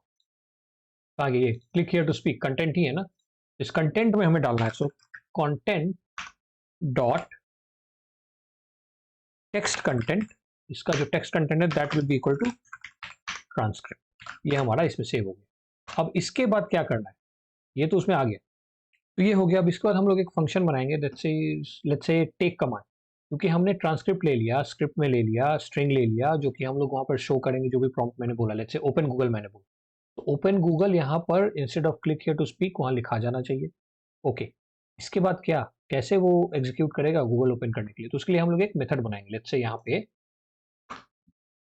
आगे ये click here to speak content ही है ना, इस कंटेंट में हमें डालना है। So content dot text content, इसका जो टेक्स्ट कंटेंट है that will be equal to transcript. ये हमारा इसमें सेव हो गया। अब इसके बाद क्या करना है, ये तो उसमें आ गया, तो ये हो गया। अब इसके बाद हम लोग एक फंक्शन बनाएंगे, लेट्स से टेक कमांड, क्योंकि हमने ट्रांसक्रिप्ट ले लिया, स्क्रिप्ट में ले लिया, स्ट्रिंग ले लिया, जो कि हम लोग वहाँ पर शो करेंगे जो भी प्रॉम्प्ट मैंने बोला। लेट्स से ओपन गूगल मैंने बोला, तो ओपन गूगल यहाँ पर instead of click here to speak वहाँ लिखा जाना चाहिए। ओके, इसके बाद क्या, कैसे वो एग्जीक्यूट करेगा गूगल ओपन करने के लिए, तो उसके लिए हम लोग एक मेथड बनाएंगे। लेट्स से यहाँ पे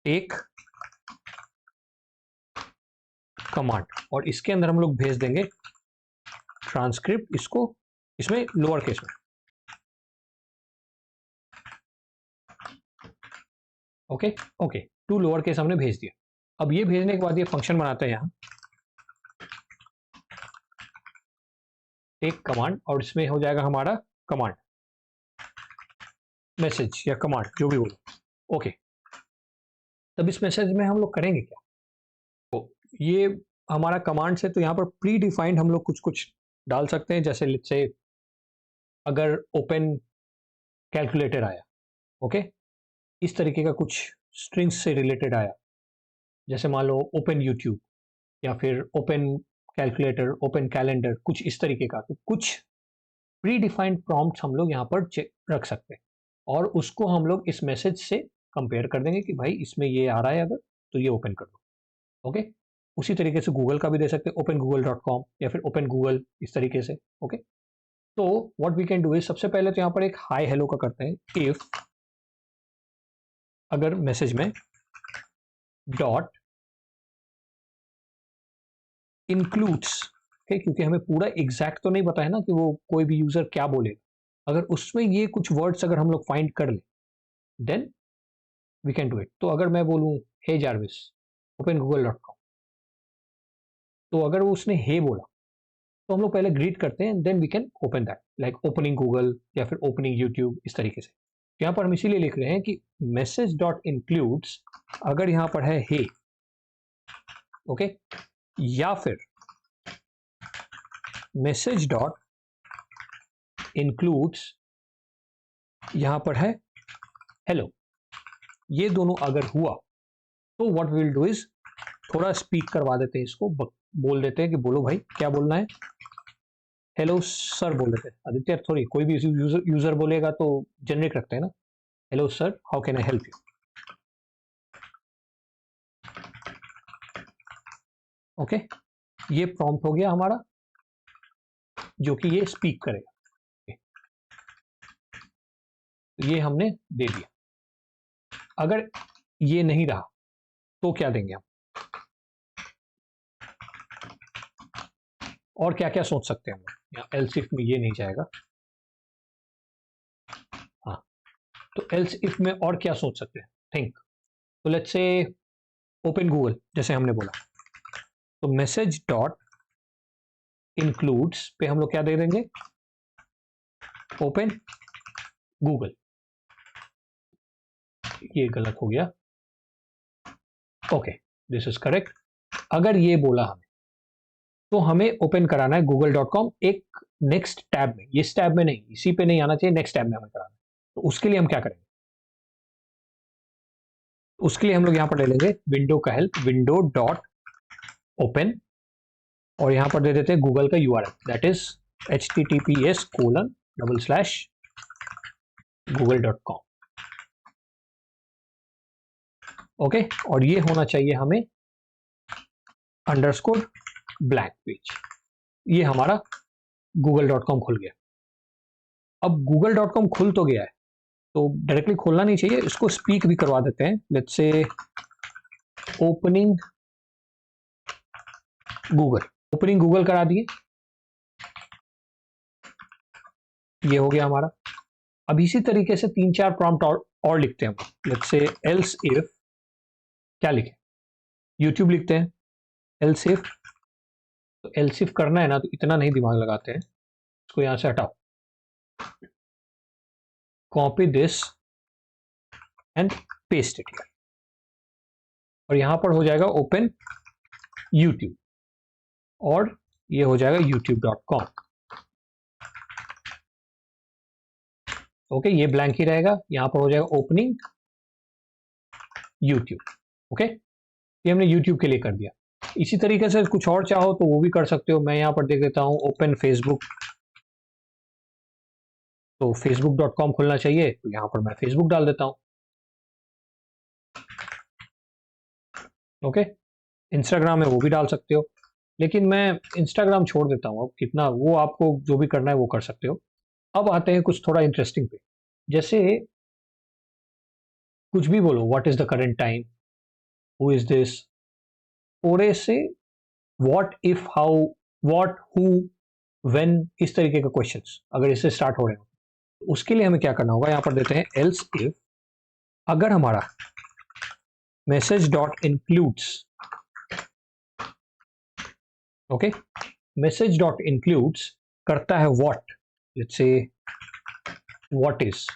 टेक कमांड, और इसके अंदर हम लोग भेज देंगे ट्रांसक्रिप्ट, इसको इसमें लोअर केस में, okay okay, to lower case हमने भेज दिया। अब ये भेजने के बाद ये फंक्शन बनाते हैं यहाँ टेक कमांड, और इसमें हो जाएगा हमारा कमांड मैसेज या कमांड जो भी बोलो। ओके, तब इस मैसेज में हम लोग करेंगे क्या, तो ये हमारा कमांड से, तो यहाँ पर प्री डिफाइंड हम लोग कुछ कुछ डाल सकते हैं, जैसे लेट्स से अगर ओपन कैलकुलेटर आया, ओके, इस तरीके का कुछ स्ट्रिंग्स से रिलेटेड आया, जैसे मान लो ओपन यूट्यूब या फिर ओपन कैलकुलेटर, ओपन कैलेंडर, कुछ इस तरीके का। तो कुछ प्री डिफाइंड प्रॉम्प्ट्स हम लोग यहाँ पर रख सकते हैं और उसको हम लोग इस मैसेज से कंपेयर कर देंगे कि भाई इसमें ये आ रहा है अगर, तो ये ओपन कर दो। ओके, उसी तरीके से गूगल का भी दे सकते हैं, OpenGoogle.com या फिर ओपन गूगल, इस तरीके से। ओके, तो what we can do is, सबसे पहले तो यहाँ पर एक हाई हेलो का करते हैं। इफ अगर मैसेज में डॉट इंक्लूड्स, क्योंकि हमें पूरा एग्जैक्ट तो नहीं पता है ना कि वो कोई भी यूजर क्या बोलेगा, अगर उसमें ये कुछ वर्ड्स अगर हम लोग फाइंड कर ले, then we can do it. तो अगर मैं बोलूं हे जार्विस OpenGoogle.com, तो अगर वो उसने हे बोला तो हम लोग पहले ग्रीट करते हैं, then we can open that, like opening Google या फिर ओपनिंग यूट्यूब, इस तरीके से। तो यहाँ पर हम इसीलिए लिख रहे हैं कि मैसेज डॉट इंक्लूड्स, अगर यहाँ पर है हे, ओके, या फिर मैसेज डॉट इंक्लूड्स यहाँ पर है हेलो, ये दोनों अगर हुआ तो what we will do is, थोड़ा स्पीक करवा देते हैं इसको, बोल देते हैं कि बोलो भाई क्या बोलना है। हेलो सर बोल देते हैं, आदित्य थोड़ी कोई भी यूजर बोलेगा तो जेनरिक रखते हैं ना, hello sir how can I help you. Okay, ये प्रॉम्प्ट हो गया हमारा जो कि ये स्पीक करेगा। तो ये हमने दे दिया। अगर ये नहीं रहा तो क्या देंगे हम, और क्या क्या सोच सकते हैं हम लोग, यहाँ एल्स इफ में ये नहीं जाएगा। हाँ, तो एल्स इफ में और क्या सोच सकते हैं, थिंक। तो लेट्स से ओपन गूगल, जैसे हमने बोला, तो मैसेज डॉट इंक्लूड्स पे हम लोग क्या दे देंगे, ओपन गूगल। ये गलत हो गया, ओके दिस इज करेक्ट। अगर ये बोला हमें, तो हमें ओपन कराना है google.com एक नेक्स्ट टैब में, इस टैब में नहीं, इसी पे नहीं आना चाहिए, नेक्स्ट टैब में हमें कराना है। तो उसके लिए हम क्या करेंगे, उसके लिए हम लोग यहाँ पर ले लेंगे विंडो का हेल्प, विंडो डॉट ओपन, और यहाँ पर दे देते हैं गूगल का URL, that is https://google.com। Okay, और ये होना चाहिए हमें अंडरस्कोर ब्लैंक पेज। ये हमारा google.com खुल गया। अब google.com खुल तो गया है, तो डायरेक्टली खोलना नहीं चाहिए, इसको स्पीक भी करवा देते हैं। Let's say opening Google, opening Google करा दिए, ये हो गया हमारा। अब इसी तरीके से 3-4 प्रॉम्प्ट और लिखते हैं हम। लेट्स से एल्स इफ, क्या लिखे, यूट्यूब लिखते हैं, एल्स इफ। तो एल्स इफ करना है ना, तो इतना नहीं दिमाग लगाते हैं, इसको यहां से हटाओ, copy this and paste it here, और यहां पर हो जाएगा ओपन यूट्यूब, और ये हो जाएगा youtube.com। ओके, ये ब्लैंक ही रहेगा, यहां पर हो जाएगा ओपनिंग यूट्यूब। ओके, ये हमने यूट्यूब के लिए कर दिया। इसी तरीके से कुछ और चाहो तो वो भी कर सकते हो। मैं यहाँ पर देख देता हूँ ओपन फेसबुक, तो facebook.com खुलना चाहिए, तो यहाँ पर मैं फेसबुक डाल देता हूँ। ओके, इंस्टाग्राम है वो भी डाल सकते हो, लेकिन मैं इंस्टाग्राम छोड़ देता हूँ अब, कितना वो आपको जो भी करना है वो कर सकते हो। अब आते हैं कुछ थोड़ा इंटरेस्टिंग पे, जैसे कुछ भी बोलो, what is the current time, who is this, थोड़े से what if, how, what, who, when, इस तरीके के क्वेश्चंस अगर इससे स्टार्ट हो रहे हो, तो उसके लिए हमें क्या करना होगा, यहाँ पर देते हैं एल्स इफ, अगर हमारा message dot includes, okay, message dot includes करता है what, let's say what is,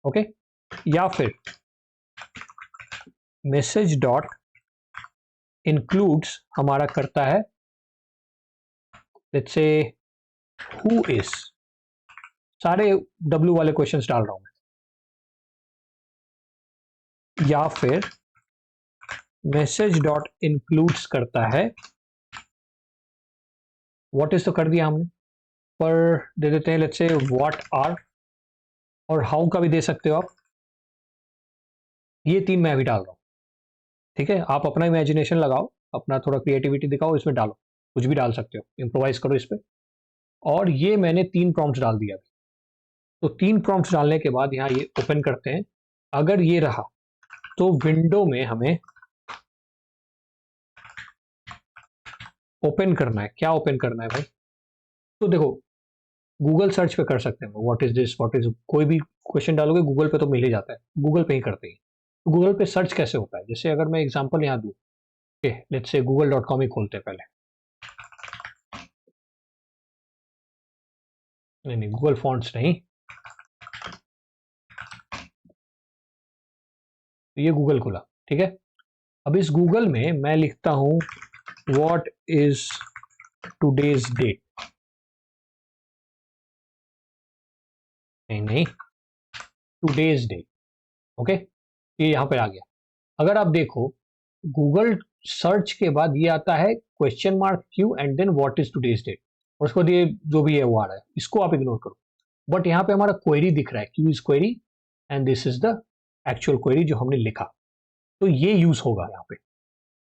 okay, या फिर मैसेज डॉट इंक्लूड्स हमारा करता है लेट्स से हु इज, सारे W वाले क्वेश्चंस डाल रहा हूं मैं, या फिर मैसेज डॉट इंक्लूड्स करता है व्हाट इज तो कर दिया हमने, पर दे देते हैं लेट्स से व्हाट आर, और हाउ का भी दे सकते हो आप, ये 3 मैं अभी डाल रहा हूँ। ठीक है, आप अपना इमेजिनेशन लगाओ, अपना थोड़ा क्रिएटिविटी दिखाओ, इसमें डालो, कुछ भी डाल सकते हो, इम्प्रोवाइज करो इस पे। और ये मैंने 3 प्रॉम्प्ट्स डाल दिया। तो 3 प्रॉम्प्ट्स डालने के बाद यहाँ ये ओपन करते हैं। अगर ये रहा तो विंडो में हमें ओपन करना है। क्या ओपन करना है भाई? तो देखो, गूगल सर्च पे कर सकते हैं, what is this, what is, कोई भी क्वेश्चन डालोगे गूगल पे तो मिल ही जाता है, गूगल पे ही करते हैं। तो गूगल पे सर्च कैसे होता है? जैसे अगर मैं एग्जांपल यहाँ दूँ, लेट्स से google.com ही खोलते हैं पहले। नहीं नहीं, गूगल फॉन्ट्स नहीं, तो ये गूगल खुला। ठीक है, अब इस गूगल में मैं लिखता हूँ व्हाट इज टूडेज डेट। नहीं नहीं, टूडेज डेट। ओके, ये यहाँ पे आ गया। अगर आप देखो, गूगल सर्च के बाद ये आता है question mark Q and then what is today's date, और उसके बाद ये जो भी है वो आ रहा है, इसको आप इग्नोर करो। बट यहाँ पे हमारा क्वेरी दिख रहा है, Q is query and this is the actual query जो हमने लिखा, तो ये यूज होगा यहाँ पे।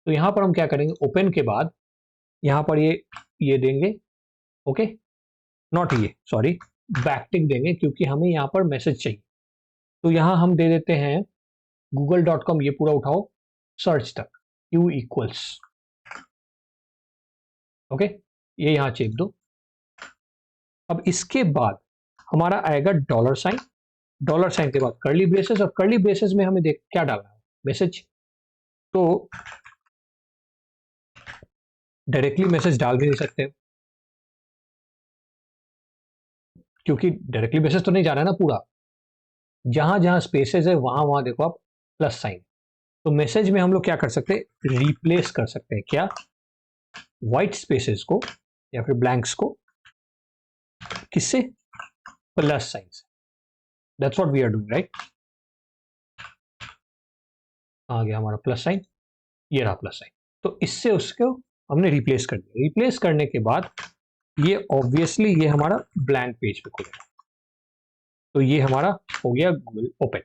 तो यहाँ पर हम क्या करेंगे, ओपन के बाद यहाँ पर ये देंगे, ओके, नॉट ये, सॉरी, बैकटिक देंगे, क्योंकि हमें यहाँ पर मैसेज चाहिए। तो यहाँ हम दे देते हैं google.com, ये पूरा उठाओ सर्च तक, q इक्वल्स, ओके, ये यहाँ चेक दो। अब इसके बाद हमारा आएगा डॉलर साइन, डॉलर साइन के बाद कर्ली ब्रेसेस, और कर्ली ब्रेसेस में हमें देख क्या डालना है, मैसेज। तो डायरेक्टली मैसेज डाल भी नहीं सकते, क्योंकि डायरेक्टली मैसेज तो नहीं जाना है ना पूरा, जहां जहां स्पेसेस है वहां वहां देखो आप प्लस साइन। तो मैसेज में हम लोग क्या कर सकते हैं, रिप्लेस कर सकते हैं, क्या, व्हाइट स्पेसेस को या फिर ब्लैंक्स को, किससे, प्लस साइन से। That's what we are doing, right. आ गया हमारा प्लस साइन, ये रहा प्लस साइन। तो इससे उसको हमने रिप्लेस कर दिया। रिप्लेस करने के बाद ये ऑब्वियसली ये हमारा ब्लैंक पेज पे खुलेगा। तो ये हमारा हो गया गूगल ओपन।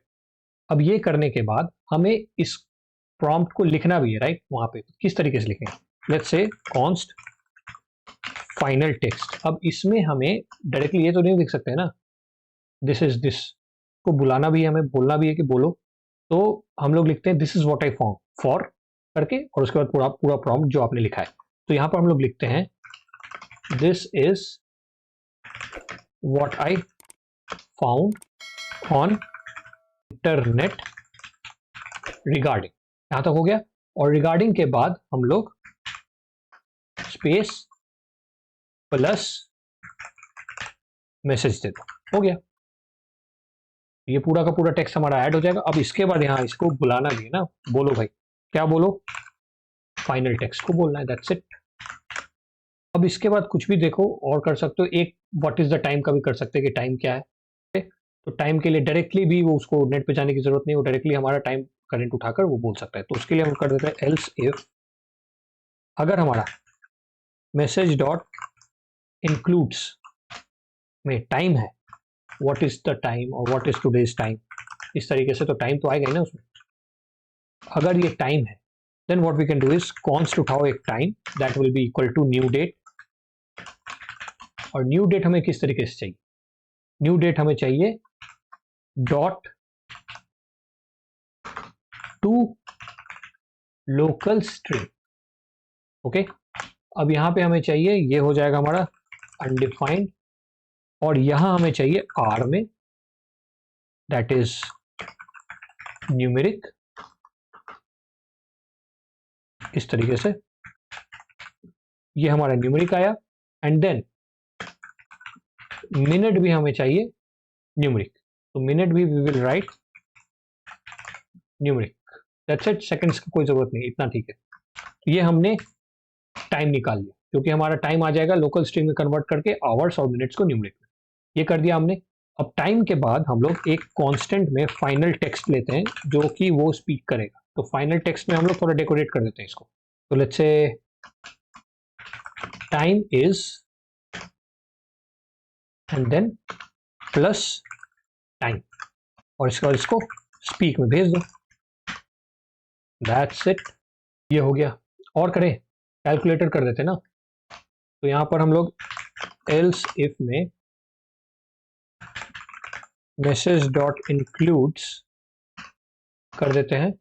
अब ये करने के बाद हमें इस प्रॉम्प्ट को लिखना भी है, राइट, वहां पे। किस तरीके से लिखें, let's say const final text. अब इसमें हमें डायरेक्टली ये तो नहीं लिख सकते हैं ना, दिस इज दिस, को बुलाना भी है, हमें बोलना भी है कि बोलो। तो हम लोग लिखते हैं this is what I found, for करके, और उसके बाद पूरा पूरा प्रॉम्प्ट जो आपने लिखा है। तो यहाँ पर हम लोग लिखते हैं this is what I found on internet regarding, यहां तक हो गया। और रिगार्डिंग के बाद हम लोग स्पेस प्लस मैसेज दे दो, हो गया। ये पूरा का पूरा टेक्स्ट हमारा ऐड हो जाएगा। अब इसके बाद यहाँ इसको बुलाना भी है ना, बोलो भाई, क्या बोलो, फाइनल टेक्स्ट को बोलना है, दैट्स इट। अब इसके बाद कुछ भी देखो और कर सकते हो, एक व्हाट इज द टाइम का भी कर सकते हैं कि टाइम क्या है। तो टाइम के लिए डायरेक्टली भी वो उसको नेट पे जाने की जरूरत नहीं, वो डायरेक्टली हमारा टाइम करंट उठाकर वो बोल सकता है। तो उसके लिए हम कर देते हैं एल्स इफ, अगर हमारा मैसेज डॉट इंक्लूड्स में टाइम है, व्हाट इज द टाइम और व्हाट इज टूडेज टाइम, इस तरीके से तो टाइम तो आएगा ही ना उसमें। अगर ये टाइम है then what we can do is const उठाओ एक time, that will be equal to new date. और न्यू डेट हमें किस तरीके से चाहिए, न्यू डेट हमें चाहिए dot to local string, okay. अब यहां पे हमें चाहिए, ये हो जाएगा हमारा अनडिफाइंड, और यहां हमें चाहिए आर में, दैट इज न्यूमेरिक, इस तरीके से ये हमारा न्यूमेरिक आया। एंड देन मिनट भी हमें चाहिए न्यूमेरिक, तो मिनट भी we will write numeric, that's it. Seconds की कोई जरूरत नहीं, इतना ठीक है। तो ये हमने टाइम निकाल लिया, क्योंकि हमारा टाइम आ जाएगा लोकल स्ट्रिंग में कन्वर्ट करके आवर्स और मिनट्स को न्यूमेरिक में, ये कर दिया हमने। अब टाइम के बाद हम लोग एक कांस्टेंट में फाइनल टेक्स्ट लेते हैं जो कि वो स्पीक करेगा। तो फाइनल टेक्स्ट में हम लोग थोड़ा डेकोरेट कर देते हैं इसको। तो let's say time is and then plus time, और इसके बाद इसको स्पीक में भेज दो। दैट्स इट, ये हो गया। और करें, कैलकुलेटर कर देते ना, तो यहाँ पर हम लोग एल्स इफ में मैसेज डॉट इंक्लूड्स कर देते हैं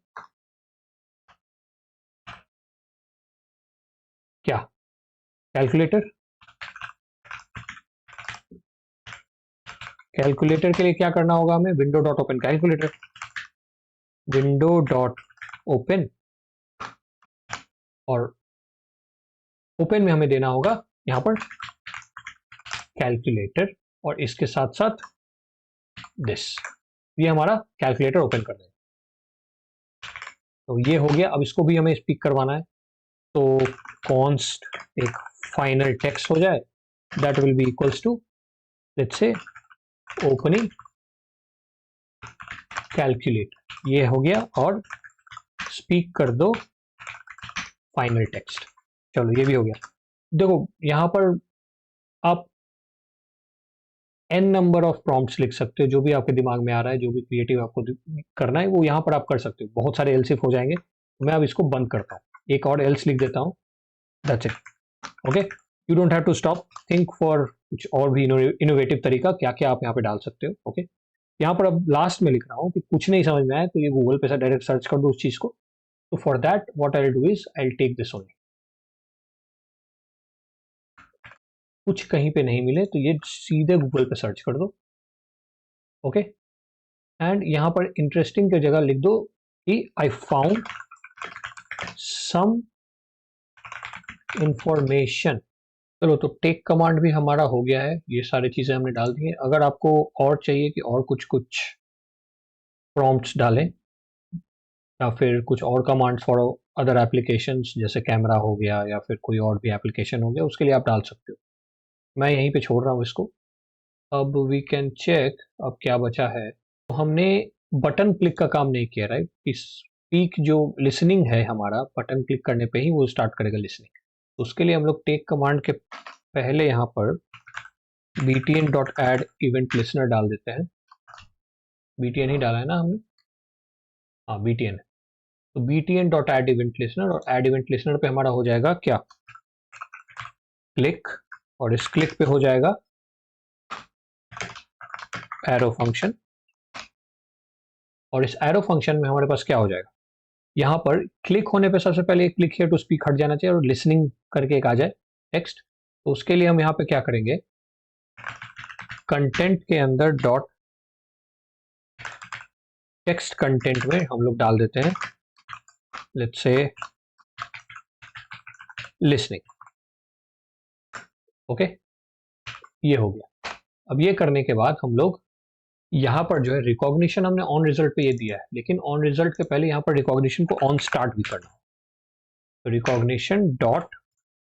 क्या, कैलकुलेटर। कैलकुलेटर के लिए क्या करना होगा हमें, window dot open calculator, window dot open, और ओपन में हमें देना होगा यहाँ पर कैलकुलेटर, और इसके साथ साथ दिस, ये हमारा कैलकुलेटर ओपन कर देगा। तो ये हो गया। अब इसको भी हमें स्पीक करवाना है, तो कॉन्स्ट एक फाइनल टेक्स्ट हो जाए, that will be equals to let's say opening calculator, ये हो गया, और स्पीक कर दो फाइनल टेक्स्ट। चलो ये भी हो गया। देखो यहाँ पर आप n नंबर ऑफ प्रॉम्प्ट्स लिख सकते हो, जो भी आपके दिमाग में आ रहा है, जो भी क्रिएटिव आपको करना है वो यहाँ पर आप कर सकते हो। बहुत सारे एल्स इफ हो जाएंगे, मैं अब इसको बंद करता हूँ, एक और एल्स लिख देता हूँ, that's it. Okay, you don't have to stop, think for कुछ और भी इनोवेटिव तरीका क्या क्या आप यहाँ पे डाल सकते हो। ओके, यहाँ पर अब लास्ट में लिख रहा हूँ कि कुछ नहीं समझ में आया तो ये गूगल पे से डायरेक्ट सर्च कर दो उस चीज को। तो for that what I do is I take this only, कुछ कहीं पे नहीं मिले तो ये सीधे गूगल पे सर्च कर दो। ओके, एंड यहाँ पर इंटरेस्टिंग की जगह लिख दो कि आई फाउंड सम इंफॉर्मेशन। चलो, तो टेक कमांड भी हमारा हो गया है, ये सारी चीजें हमने डाल दी हैं। अगर आपको और चाहिए कि और कुछ कुछ प्रॉम्प्ट्स डालें या फिर कुछ और कमांड्स फॉर अदर एप्लीकेशंस जैसे कैमरा हो गया या फिर कोई और भी एप्लीकेशन हो गया, उसके लिए आप डाल सकते हो। मैं यहीं पे छोड़ रहा हूँ इसको। अब वी कैन चेक अब क्या बचा है। तो हमने बटन क्लिक का काम नहीं किया, राइट। स्पीक जो लिसनिंग है हमारा, बटन क्लिक करने पे ही वो स्टार्ट करेगा लिसनिंग। तो उसके लिए हम लोग टेक कमांड के पहले यहाँ पर btn dot add event listener डाल देते हैं। btn ही डाला है ना हमने, हाँ btn है। तो btn dot add event listener, और एड इवेंट लिसनर पे हमारा हो जाएगा क्या, क्लिक, और इस क्लिक पे हो जाएगा एरो फंक्शन, और इस एरो फंक्शन में हमारे पास क्या हो जाएगा, यहाँ पर क्लिक होने पे सबसे पहले क्लिक हियर टू स्पीक हट जाना चाहिए और लिसनिंग करके एक आ जाए टेक्स्ट। तो उसके लिए हम यहाँ पे क्या करेंगे, कंटेंट के अंदर डॉट टेक्स्ट कंटेंट में हम लोग डाल देते हैं लेट्स से लिसनिंग। ओके, ये हो गया। अब ये करने के बाद हम लोग यहाँ पर जो है रिकॉग्निशन हमने ऑन रिजल्ट पे ये दिया है, लेकिन ऑन रिजल्ट के पहले यहाँ पर रिकॉग्निशन को ऑन स्टार्ट भी करना है। तो रिकॉग्निशन डॉट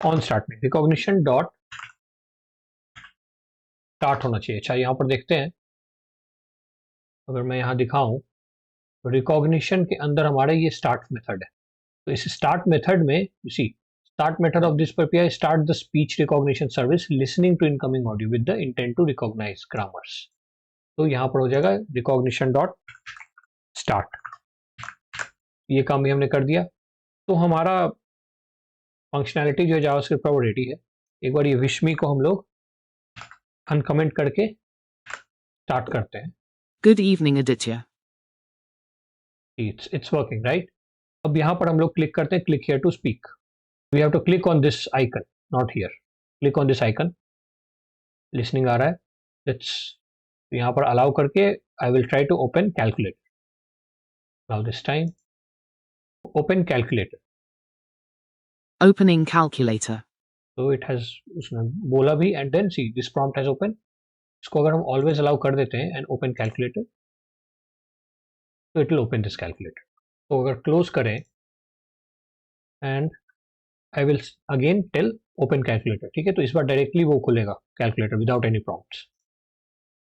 ऑन स्टार्ट में रिकॉग्निशन डॉट स्टार्ट होना चाहिए। अच्छा, यहाँ पर देखते हैं, अगर मैं यहाँ दिखाऊं तो रिकॉग्निशन के अंदर हमारा ये स्टार्ट मेथड है। तो इस स्टार्ट मेथड में you see start method of this प्रक्रिया start the speech recognition service listening to incoming audio with the intent to recognize grammars. तो यहाँ पर हो जाएगा रिकॉग्निशन डॉट स्टार्ट, ये काम भी हमने कर दिया। तो हमारा फंक्शनैलिटी जो है जावास्क्रिप्ट का वो रेडी है। एक बार ये विश मी को हम लोग अनकमेंट करके स्टार्ट करते हैं। Good evening, Aditya. It's working right. अब यहाँ पर हम लोग क्लिक करते हैं, click here to speak, we have to click on this icon, not here, click on this icon. Listening आ रहा है, लेट्स यहाँ पर अलाउ करके I will try to open calculator. Now this time open calculator, Opening calculator. तो it has, उसने बोला भी, and then see this prompt has open. इसको अगर हम ऑलवेज अलाउ कर देते हैं एंड ओपन कैलकुलेटर, तो it will open this calculator. तो अगर क्लोज करें and I will again tell open calculator, ठीक है, तो इस बार डायरेक्टली वो खुलेगा calculator without any prompts.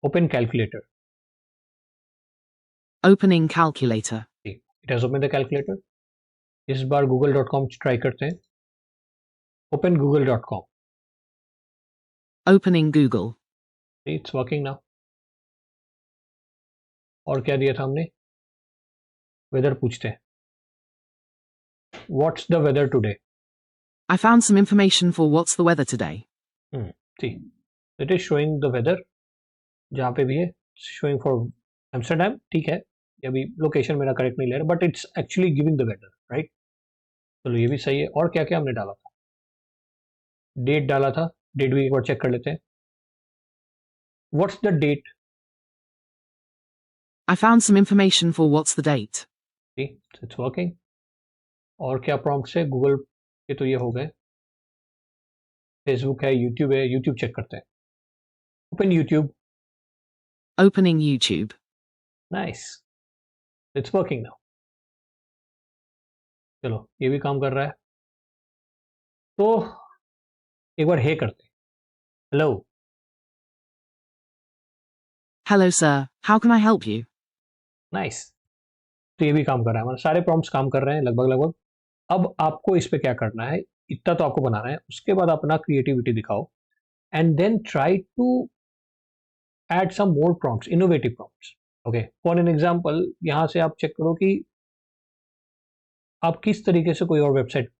Open calculator, Opening calculator. It has open the calculator. इस बार google.com ट्राई करते हैं, open google.com, Opening Google. It's working now. और क्या दिया था हमने? वेदर पूछते हैं। What's the weather today? I found some information for what's the weather today. See it is showing the weather जहाँ पे भी है, शोइंग फॉर एम्स्टरडेम, ठीक है। अभी लोकेशन मेरा करेक्ट नहीं ले रहा, but it's actually giving the weather, right. चलो ये भी सही है। और क्या क्या हमने डाला था? डेट डाला था, डेट भी एक बार चेक कर लेते हैं। What's the date? I found some information for what's the date. It's working. और क्या प्रॉम्प्ट्स है गूगल के? तो ये हो गए। फेसबुक है, यूट्यूब चेक करते हैं। Open YouTube. Opening YouTube. Nice, it's working now. चलो ये भी काम कर रहा है। तो एक बार हे करते हैं, hello. Hello, sir. How can I help you? Nice. तो ये भी काम कर रहा है, हमारे सारे प्रॉम्प्ट्स काम कर रहे हैं लगभग लगभग। अब आपको इस पे क्या करना है, इतना तो आपको बनाना है, उसके बाद अपना क्रिएटिविटी दिखाओ and then try to add some more prompts, innovative prompts. Okay, for an example यहाँ से आप चेक करो कि आप किस तरीके से कोई और वेबसाइट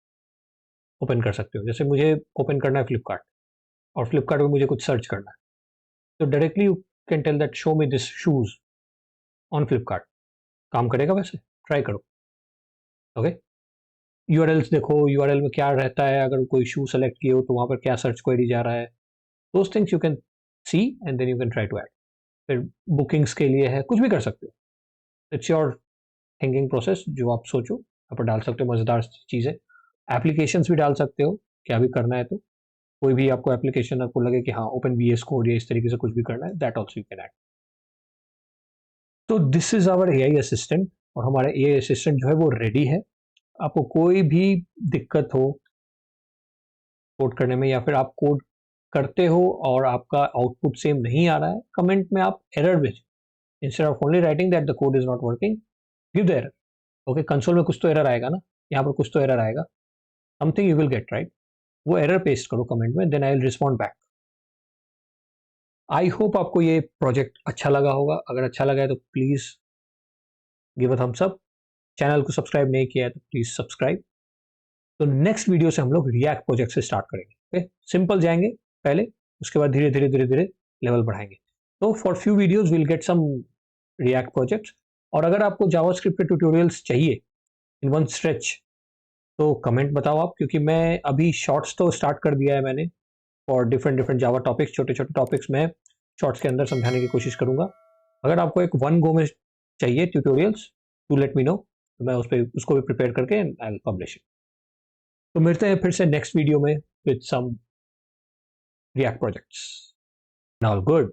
ओपन कर सकते हो। जैसे मुझे ओपन करना है फ्लिपकार्ट, और फ्लिपकार्ट में मुझे कुछ सर्च करना है, तो directly you can tell that show me this shoes on Flipkart. काम करेगा वैसे? ट्राई करो। ओके, यूआरएल्स देखो, यूआरएल में क्या रहता है, अगर कोई शू सेलेक्ट किए हो तो वहाँ पर क्या सर्च क्वेरी जा रहा है, those things you can see and then you can try to add. फिर बुकिंग्स के लिए है, कुछ भी कर सकते हो। इट्स योर थिंकिंग प्रोसेस, जो आप सोचो यहाँ पर डाल सकते हो मज़ेदार चीज़ें। एप्लीकेशंस भी डाल सकते हो, क्या भी करना है तो। कोई भी आपको एप्लीकेशन आपको लगे कि हाँ ओपन वीएस कोड या इस तरीके से कुछ भी करना है, that also you can add. तो this is our AI assistant, और हमारा एआई असिस्टेंट जो है वो रेडी है। आपको कोई भी दिक्कत हो कोड करने में, या फिर आप कोड करते हो और आपका आउटपुट सेम नहीं आ रहा है, कमेंट में आप एरर भेजें। Instead of only writing that the code is not working, give the error. Okay, console में कुछ तो एरर आएगा ना, यहाँ पर कुछ तो एरर आएगा, something you will get right. वो एरर पेस्ट करो कमेंट में, then I will respond back. I hope आपको ये प्रोजेक्ट अच्छा लगा होगा। अगर अच्छा लगा है तो please give a thumbs up. Channel को सब्सक्राइब नहीं किया है तो प्लीज़ सब्सक्राइब। तो नेक्स्ट वीडियो से हम लोग रिएक्ट प्रोजेक्ट से स्टार्ट करेंगे। ओके, सिंपल जाएंगे पहले, उसके बाद धीरे धीरे धीरे धीरे लेवल बढ़ाएंगे। तो for few videos will get some react projects. और अगर आपको जावास्क्रिप्ट के ट्यूटोरियल्स चाहिए इन वन स्ट्रेच, तो कमेंट बताओ आप, क्योंकि मैं अभी शॉर्ट्स तो स्टार्ट कर दिया है मैंने, और डिफरेंट डिफरेंट जावा टॉपिक्स, छोटे छोटे टॉपिक्स मैं शॉर्ट्स के अंदर समझाने की कोशिश करूंगा। अगर आपको एक वन गो में चाहिए tutorials, to let me know, तो मैं उस पर उसको भी प्रिपेयर करके आई विल पब्लिश इट। तो मिलते हैं फिर से नेक्स्ट वीडियो में with some react projects. All good.